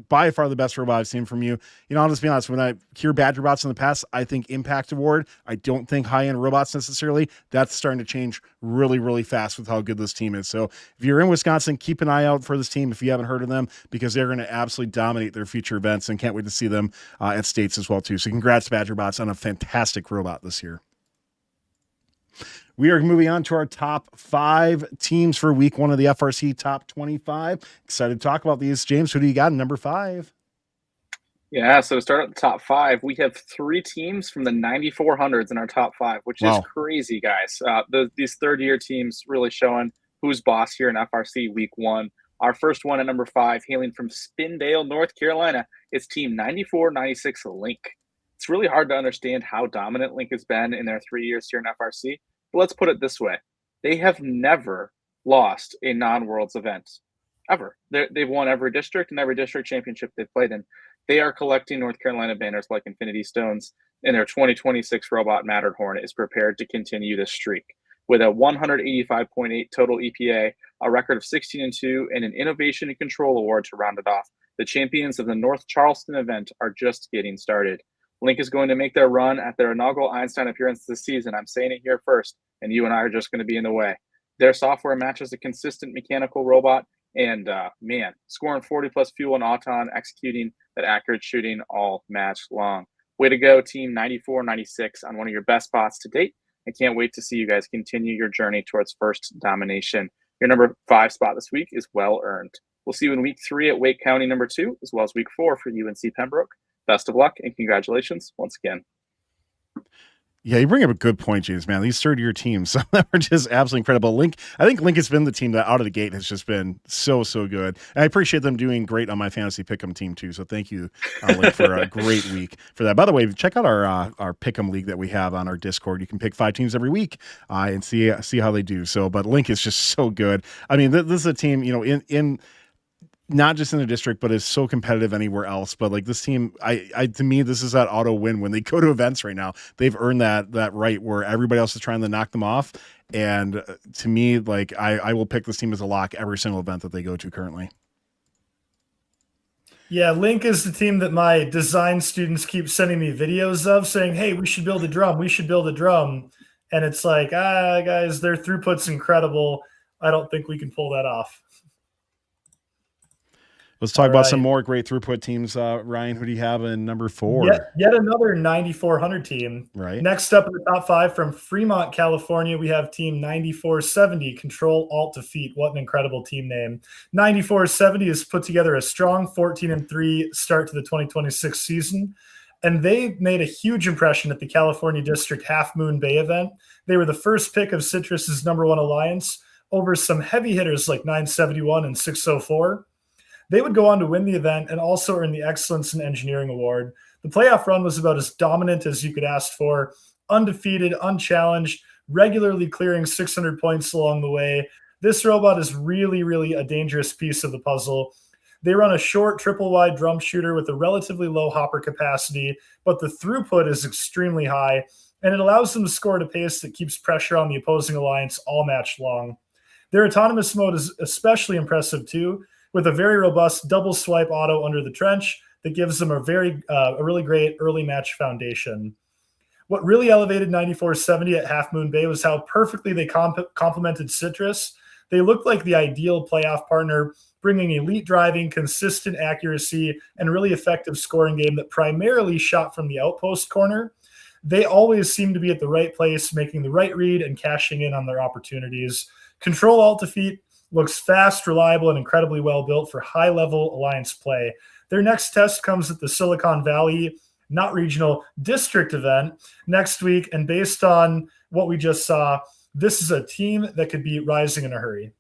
by far the best robot I've seen from you. I'll just be honest, when I hear Badger Bots in the past, I think Impact Award. I don't think high-end robots necessarily. That's starting to change really, really fast with how good this team is. So if you're in Wisconsin, keep an eye out for this team if you haven't heard of them, because they're going to absolutely dominate their future events, and can't wait to see them at States as well too. So congrats, Badger Bots, on a fantastic robot this year. We are moving on to our top 5 teams for week 1 of the FRC Top 25. Excited to talk about these. James, who do you got in number 5? Yeah, so to start at the top 5, we have 3 teams from the 9400s in our top 5, which is crazy, guys. These third-year teams really showing who's boss here in FRC week 1. Our first one at number 5, hailing from Spindale, North Carolina, is team 9496 LYNK. It's really hard to understand how dominant LYNK has been in their 3 years here in FRC. But let's put it this way. They have never lost a non-Worlds event, ever. They've won every district and every district championship they've played in. They are collecting North Carolina banners like Infinity Stones, and their 2026 robot Matterhorn is prepared to continue this streak. With a 185.8 total EPA, a record of 16-2, and an Innovation and Control Award to round it off, the champions of the North Charleston event are just getting started. LYNK is going to make their run at their inaugural Einstein appearance this season. I'm saying it here first, and you and I are just going to be in the way. Their software matches a consistent mechanical robot, and scoring 40-plus fuel and auton, executing that accurate shooting all match long. Way to go, Team 9496, on one of your best spots to date. I can't wait to see you guys continue your journey towards first domination. Your number 5 spot this week is well earned. We'll see you in week 3 at Wake County number 2, as well as week 4 for UNC Pembroke. Best of luck and congratulations once again. Yeah, you bring up a good point, James, man. These third-year teams, some of them are just absolutely incredible. LYNK, I think LYNK has been the team that out of the gate has just been so good. And I appreciate them doing great on my fantasy pick'em team too. So thank you, LYNK, for a great week for that. By the way, check out our pick'em league that we have on our Discord. You can pick 5 teams every week and see how they do. So, but LYNK is just so good. I mean, this is a team, in not just in the district, but is so competitive anywhere else. But like this team, I to me, this is that auto win when they go to events right now. They've earned that right where everybody else is trying to knock them off. And to me, like I will pick this team as a lock every single event that they go to currently. Yeah, LYNK is the team that my design students keep sending me videos of saying, hey, we should build a drum. We should build a drum. And it's like, guys, their throughput's incredible. I don't think we can pull that off. Let's talk about some more great throughput teams. Ryan, who do you have in number 4? Yet another 9400 team. Right. Next up in the top 5 from Fremont, California, we have team 9470, Ctrl-Alt-Defeat. What an incredible team name. 9470 has put together a strong 14-3 start to the 2026 season. And they made a huge impression at the California District Half Moon Bay event. They were the first pick of Citrus's #1 alliance over some heavy hitters like 971 and 604. They would go on to win the event and also earn the Excellence in Engineering Award. The playoff run was about as dominant as you could ask for, undefeated, unchallenged, regularly clearing 600 points along the way. This robot is really a dangerous piece of the puzzle. They run a short triple-wide drum shooter with a relatively low hopper capacity, but the throughput is extremely high, and it allows them to score at a pace that keeps pressure on the opposing alliance all match long. Their autonomous mode is especially impressive too, with a very robust double swipe auto under the trench that gives them a really great early match foundation. What really elevated 9470 at Half Moon Bay was how perfectly they complemented Citrus. They looked like the ideal playoff partner, bringing elite driving, consistent accuracy, and really effective scoring game that primarily shot from the outpost corner. They always seem to be at the right place, making the right read and cashing in on their opportunities. Ctrl-Alt-Defeat looks fast, reliable, and incredibly well built for high-level alliance play. Their next test comes at the Silicon Valley, not regional, district event next week. And based on what we just saw, this is a team that could be rising in a hurry.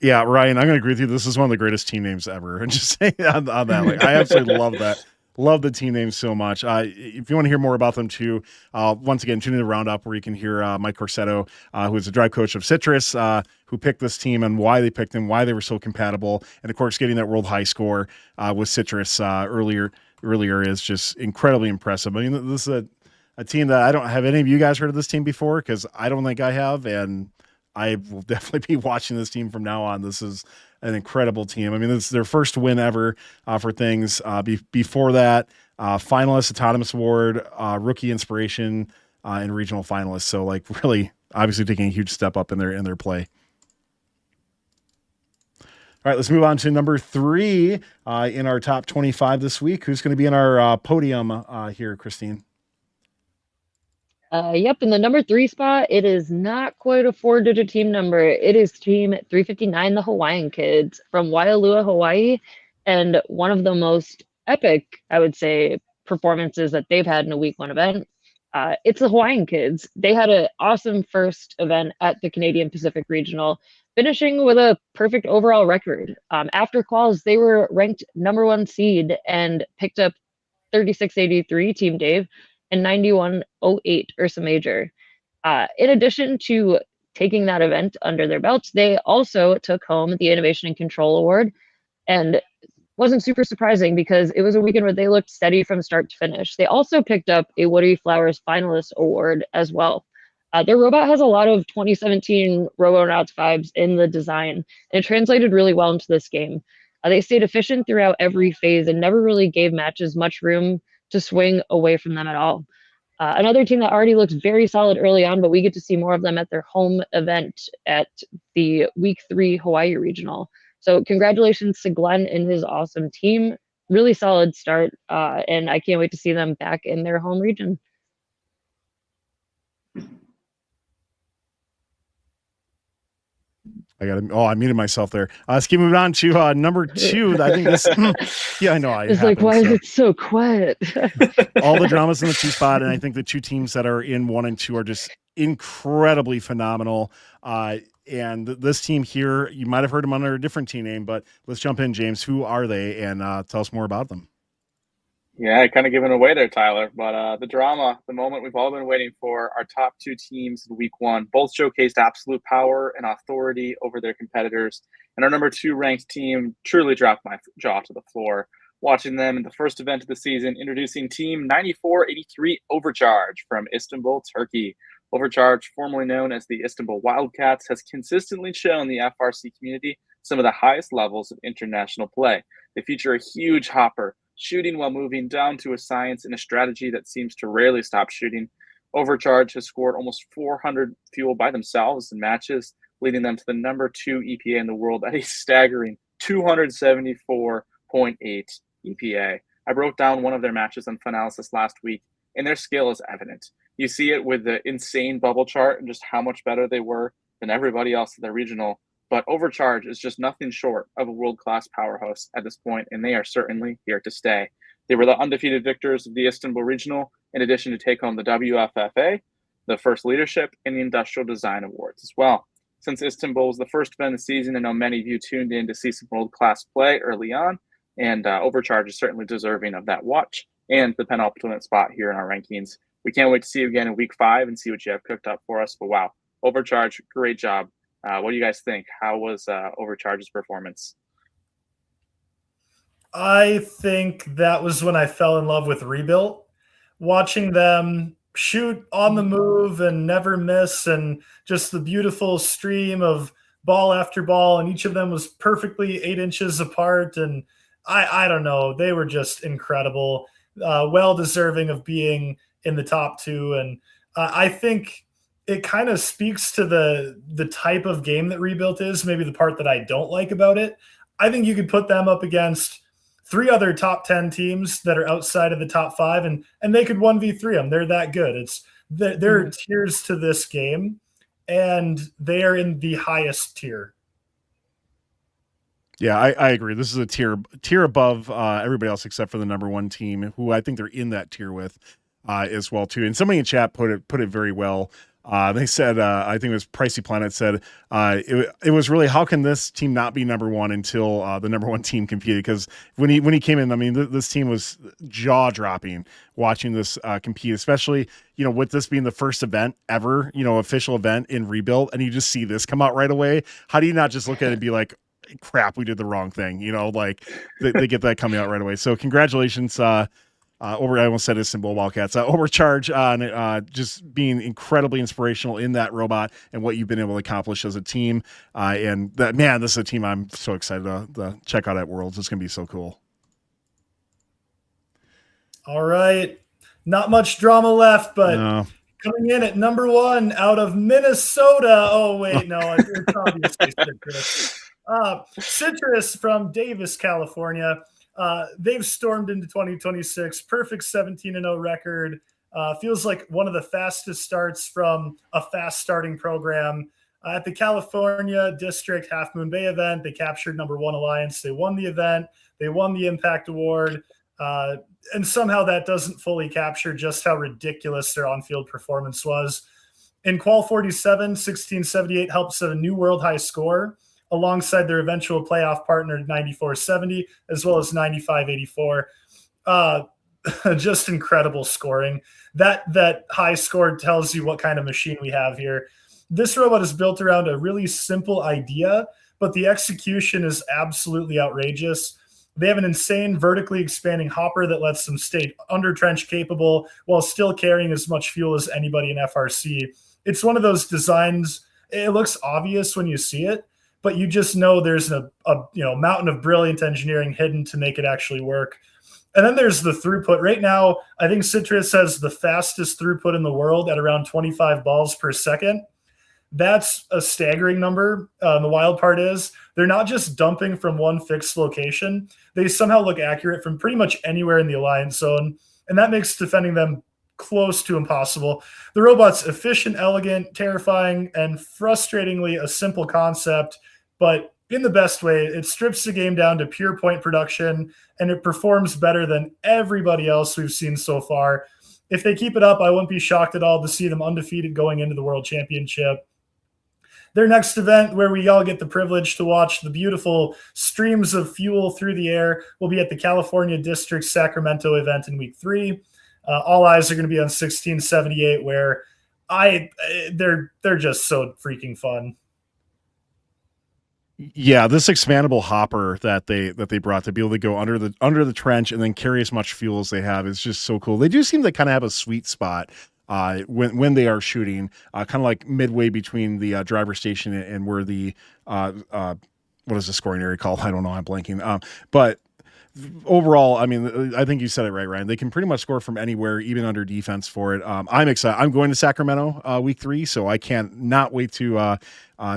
Yeah, Ryan, I'm going to agree with you. This is one of the greatest team names ever. And just saying on that, like, I absolutely love that. Love the team name so much. If you want to hear more about them too, once again, tune in to Roundup where you can hear Mike Corsetto, who is the drive coach of Citrus, who picked this team and why they picked him, why they were so compatible. And of course, getting that world high score with Citrus earlier is just incredibly impressive. I mean, this is a team that I don't have any of you guys heard of this team before, because I don't think I have. And I will definitely be watching this team from now on. This is an incredible team. I mean, this is their first win ever for things. Before that, finalist, Autonomous Award, Rookie Inspiration, and regional finalists. So, like, really, obviously taking a huge step up in their play. All right, let's move on to number 3 in our top 25 this week. Who's going to be in our podium here, Kristine? Yep, in the number 3 spot, it is not quite a 4-digit team number. It is team 359, the Hawaiian Kids from Waialua, Hawaii, and one of the most epic, I would say, performances that they've had in a week 1 event. It's the Hawaiian Kids. They had an awesome first event at the Canadian Pacific Regional, finishing with a perfect overall record. After quals, they were ranked number 1 seed and picked up 3683 Team Dave and 9108 Ursa Major. In addition to taking that event under their belts, they also took home the Innovation and Control Award, and wasn't super surprising because it was a weekend where they looked steady from start to finish. They also picked up a Woody Flowers Finalist Award as well. Their robot has a lot of 2017 Robonauts vibes in the design, and it translated really well into this game. They stayed efficient throughout every phase and never really gave matches much room to swing away from them at all. Another team that already looks very solid early on, but we get to see more of them at their home event at the Week 3 Hawaii Regional. So congratulations to Glenn and his awesome team. Really solid start, and I can't wait to see them back in their home region. I muted myself there. Let's keep moving on to number 2. I think this, yeah, I know. It's like, why is it so quiet? All the dramas in the 2 spot, and I think the 2 teams that are in 1 and 2 are just incredibly phenomenal. And this team here, you might have heard them under a different team name, but let's jump in, James. Who are they? And tell us more about them. Yeah, kind of giving away there, Tyler. But the drama, the moment we've all been waiting for, our top 2 teams in week 1, both showcased absolute power and authority over their competitors. And our number 2 ranked team truly dropped my jaw to the floor. Watching them in the first event of the season, introducing Team 9483 Overcharge from Istanbul, Turkey. Overcharge, formerly known as the Istanbul Wildcats, has consistently shown the FRC community some of the highest levels of international play. They feature a huge hopper, shooting while moving, down to a science and a strategy that seems to rarely stop shooting. Overcharge has scored almost 400 fuel by themselves in matches, leading them to the number 2 EPA in the world at a staggering 274.8 EPA. I broke down one of their matches on Finalysis last week, and their skill is evident. You see it with the insane bubble chart and just how much better they were than everybody else in their regional. But Overcharge is just nothing short of a world-class powerhouse at this point, and they are certainly here to stay. They were the undefeated victors of the Istanbul Regional, in addition to take home the WFFA, the First Leadership, and the Industrial Design Awards as well. Since Istanbul was the first event of the season, I know many of you tuned in to see some world-class play early on, and Overcharge is certainly deserving of that watch and the penultimate spot here in our rankings. We can't wait to see you again in week 5 and see what you have cooked up for us. But wow, Overcharge, great job. What do you guys think? How was Overcharge's performance? I think that was when I fell in love with Rebuilt. Watching them shoot on the move and never miss, and just the beautiful stream of ball after ball, and each of them was perfectly 8 inches apart. And I don't know, they were just incredible, well deserving of being in the top 2. And I think it kind of speaks to the type of game that Rebuilt is, maybe the part that I don't like about it. I think you could put them up against 3 other top 10 teams that are outside of the top 5, and they could 1v3 them. They're that good. There are tiers to this game, and they are in the highest tier. Yeah, I agree. This is a tier above everybody else except for the number 1 team, who I think they're in that tier with as well too. And somebody in chat put it very well. They said, I think it was Pricey Planet said, it was really, how can this team not be number 1 until the number 1 team competed? Because when he came in, I mean, this team was jaw dropping watching this compete, especially, with this being the first event ever, official event in Rebuild, and you just see this come out right away. How do you not just look at it and be like, crap, we did the wrong thing? Like they get that coming out right away. So congratulations, I almost said Istanbul Wildcats. Overcharge on just being incredibly inspirational in that robot and what you've been able to accomplish as a team. And that, man, this is a team I'm so excited to check out at Worlds. It's going to be so cool. All right. Not much drama left, but coming in at number 1 out of Minnesota. Oh, wait, no, it's obviously Citrus. Citrus from Davis, California. They've stormed into 2026, perfect 17-0 record. Feels like one of the fastest starts from a fast starting program. At the California District Half Moon Bay event, they captured number 1 alliance. They won the event. They won the Impact Award. And somehow that doesn't fully capture just how ridiculous their on-field performance was. In Qual 47, 1678 helped set a new world high score alongside their eventual playoff partner 9470, as well as 9584. Just incredible scoring. That high score tells you what kind of machine we have here. This robot is built around a really simple idea, but the execution is absolutely outrageous. They have an insane vertically expanding hopper that lets them stay under trench capable while still carrying as much fuel as anybody in FRC. It's one of those designs, it looks obvious when you see it, but you just know there's a mountain of brilliant engineering hidden to make it actually work. And then there's the throughput. Right now, I think Citrus has the fastest throughput in the world at around 25 balls per second. That's a staggering number. The wild part is they're not just dumping from one fixed location. They somehow look accurate from pretty much anywhere in the Alliance zone, and that makes defending them close to impossible. The robot's efficient, elegant, terrifying, and frustratingly a simple concept but in the best way. It strips the game down to pure point production, and it performs better than everybody else we've seen so far. If they keep it up, I wouldn't be shocked at all to see them undefeated going into the World Championship. Their next event, where we all get the privilege to watch the beautiful streams of fuel through the air, will be at the California District Sacramento event in week 3. All eyes are going to be on 1678, where they're just so freaking fun. Yeah, this expandable hopper that they brought to be able to go under the trench and then carry as much fuel as they have is just so cool. They do seem to kind of have a sweet spot when they are shooting, kind of like midway between the driver station and where the what is the scoring area called? I don't know. I'm blanking. But overall, I mean, I think you said it right, Ryan. They can pretty much score from anywhere, even under defense for it. I'm excited. I'm going to Sacramento week 3, so I can't not wait to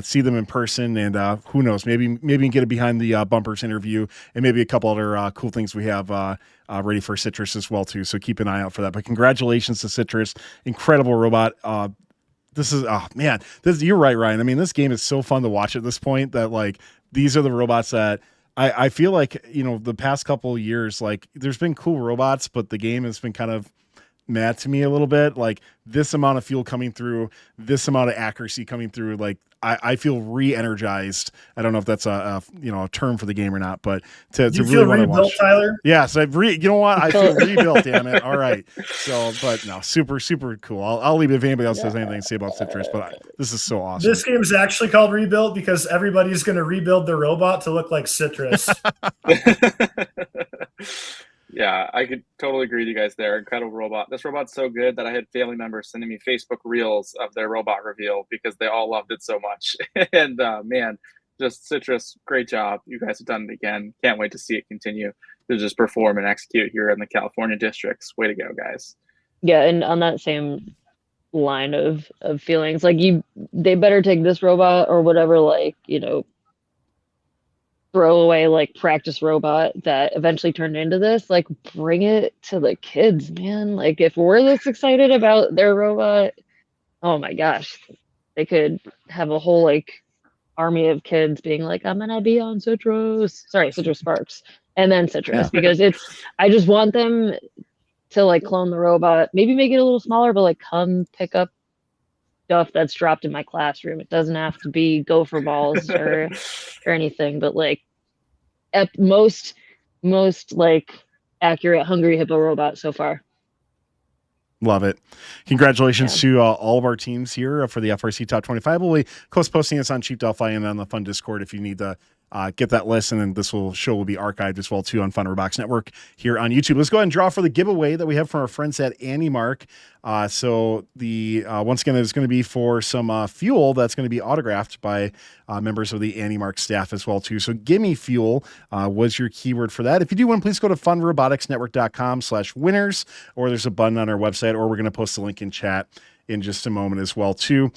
see them in person. And who knows, maybe we can get a behind the bumpers interview and maybe a couple other cool things we have ready for Citrus as well too. So keep an eye out for that. But congratulations to Citrus, incredible robot. This is you're right, Ryan. I mean, this game is so fun to watch at this point that like these are the robots that I feel like, you know, the past couple of years, like there's been cool robots, but the game has been kind of mad to me a little bit. Like this amount of fuel coming through, this amount of accuracy coming through, like I feel re-energized. I don't know if that's a term for the game or not, but to really want to watch. Tyler? Yes, you know what? I feel rebuilt, damn it. All right. So, but no, super, super cool. I'll leave it if anybody else has anything to say about Citrus, but this is so awesome. This game is actually called Rebuilt because everybody's going to rebuild their robot to look like Citrus. Yeah, I could totally agree with you guys there. Incredible robot. This robot's so good that I had family members sending me Facebook reels of their robot reveal because they all loved it so much. And man, just Citrus, great job. You guys have done it again. Can't wait to see it continue to just perform and execute here in the California districts. Way to go, guys. Yeah, and on that same line of feelings, like they better take this robot or whatever, like, you know, throwaway like practice robot that eventually turned into this, like bring it to the kids, man. Like if we're this excited about their robot, oh my gosh, they could have a whole like army of kids being like, I'm gonna be on Citrus Sparks and then Citrus, because I just want them to like clone the robot, maybe make it a little smaller, but like come pick up stuff that's dropped in my classroom. It doesn't have to be gopher balls or anything, but like at most like accurate Hungry Hippo robot so far. Love it. Congratulations to all of our teams here for the FRC Top 25. We'll be posting this on Cheap Delphi and on the Fun Discord if you need to get that list, and then this show will be archived as well too on Fun Robox Network here on YouTube. Let's go ahead and draw for the giveaway that we have from our friends at AndyMark. So the once again, there's going to be for some fuel that's going to be autographed by members of the AndyMark staff as well too. So gimme fuel was your keyword for that. If you do win, please go to funroboticsnetwork.com/winners, or there's a button on our website, or we're going to post a link in chat in just a moment as well too.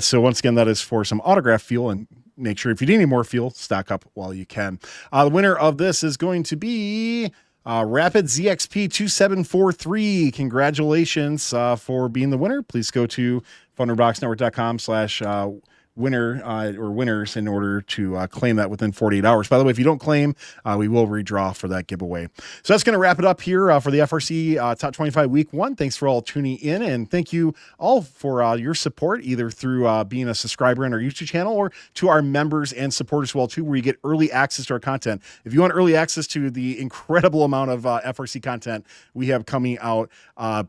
So once again, that is for some autograph fuel, and make sure if you need any more fuel, stock up while you can. The winner of this is going to be Rapid ZXP 2743. Congratulations for being the winner. Please go to funroboticsnetwork.com/winner or winners in order to claim that within 48 hours. By the way, if you don't claim, we will redraw for that giveaway. So that's going to wrap it up here for the FRC Top 25 Week 1. Thanks for all tuning in, and thank you all for your support, either through being a subscriber on our YouTube channel or to our members and supporters as well too, where you get early access to our content. If you want early access to the incredible amount of FRC content we have coming out,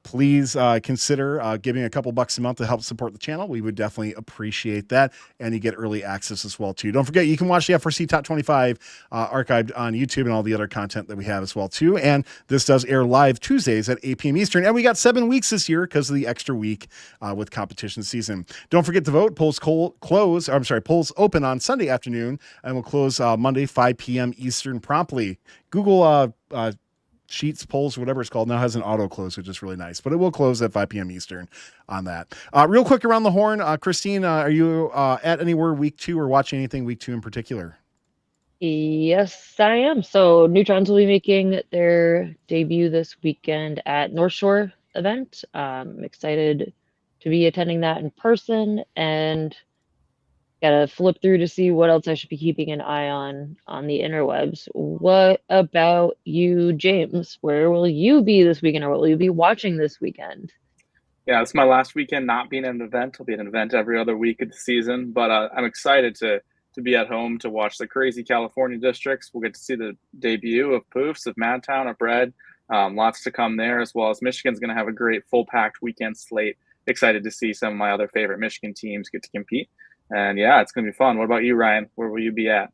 please consider giving a couple bucks a month to help support the channel. We would definitely appreciate that. And you get early access as well too. Don't forget, you can watch the FRC Top 25 archived on YouTube and all the other content that we have as well too. And this does air live Tuesdays at 8 p.m. Eastern. And we got 7 weeks this year because of the extra week with competition season. Don't forget to vote. Polls open on Sunday afternoon and will close Monday 5 p.m. Eastern promptly. Google Sheets, polls, whatever it's called, now has an auto close, which is really nice, but it will close at 5 p.m. Eastern on that. Real quick around the horn, Kristine, are you at anywhere week 2 or watching anything week 2 in particular? Yes, I am. So Neutrons will be making their debut this weekend at North Shore event. I'm excited to be attending that in person, and Gotta flip through to see what else I should be keeping an eye on the interwebs. What about you, James? Where will you be this weekend, or what will you be watching this weekend? Yeah, it's my last weekend not being at an event. I'll be at an event every other week of the season, but I'm excited to be at home to watch the crazy California districts. We'll get to see the debut of Poofs, of Madtown, of Bread. Lots to come there, as well as Michigan's going to have a great full-packed weekend slate. Excited to see some of my other favorite Michigan teams get to compete. And yeah, it's going to be fun. What about you, Ryan? Where will you be at?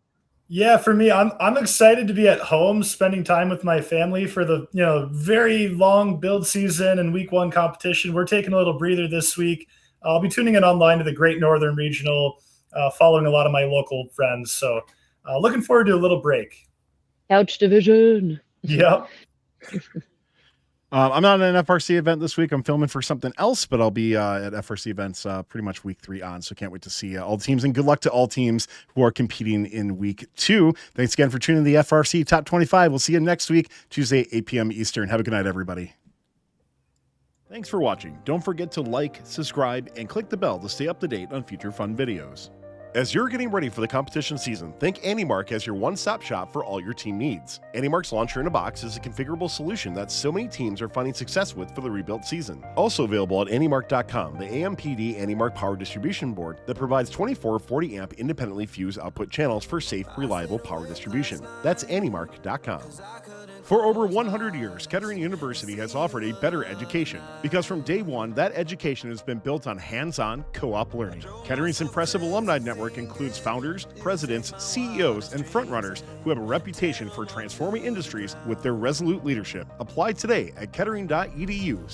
Yeah, for me, I'm excited to be at home, spending time with my family for the very long build season and week 1 competition. We're taking a little breather this week. I'll be tuning in online to the Great Northern Regional, following a lot of my local friends. So looking forward to a little break. Couch division. Yep. I'm not at an FRC event this week. I'm filming for something else, but I'll be at FRC events pretty much week 3 on. So can't wait to see all the teams, and good luck to all teams who are competing in week 2. Thanks again for tuning in to the FRC Top 25. We'll see you next week, Tuesday, 8 p.m. Eastern. Have a good night, everybody. Thanks for watching. Don't forget to like, subscribe, and click the bell to stay up to date on future fun videos. As you're getting ready for the competition season, think AndyMark as your one-stop shop for all your team needs. AndyMark's Launcher in a Box is a configurable solution that so many teams are finding success with for the rebuilt season. Also available at AndyMark.com, the AMPD AndyMark power distribution board that provides 24 40 amp independently fused output channels for safe, reliable power distribution. That's AndyMark.com. For over 100 years, Kettering University has offered a better education, because from day one, that education has been built on hands-on, co-op learning. Kettering's impressive alumni network includes founders, presidents, CEOs, and frontrunners who have a reputation for transforming industries with their resolute leadership. Apply today at kettering.edu.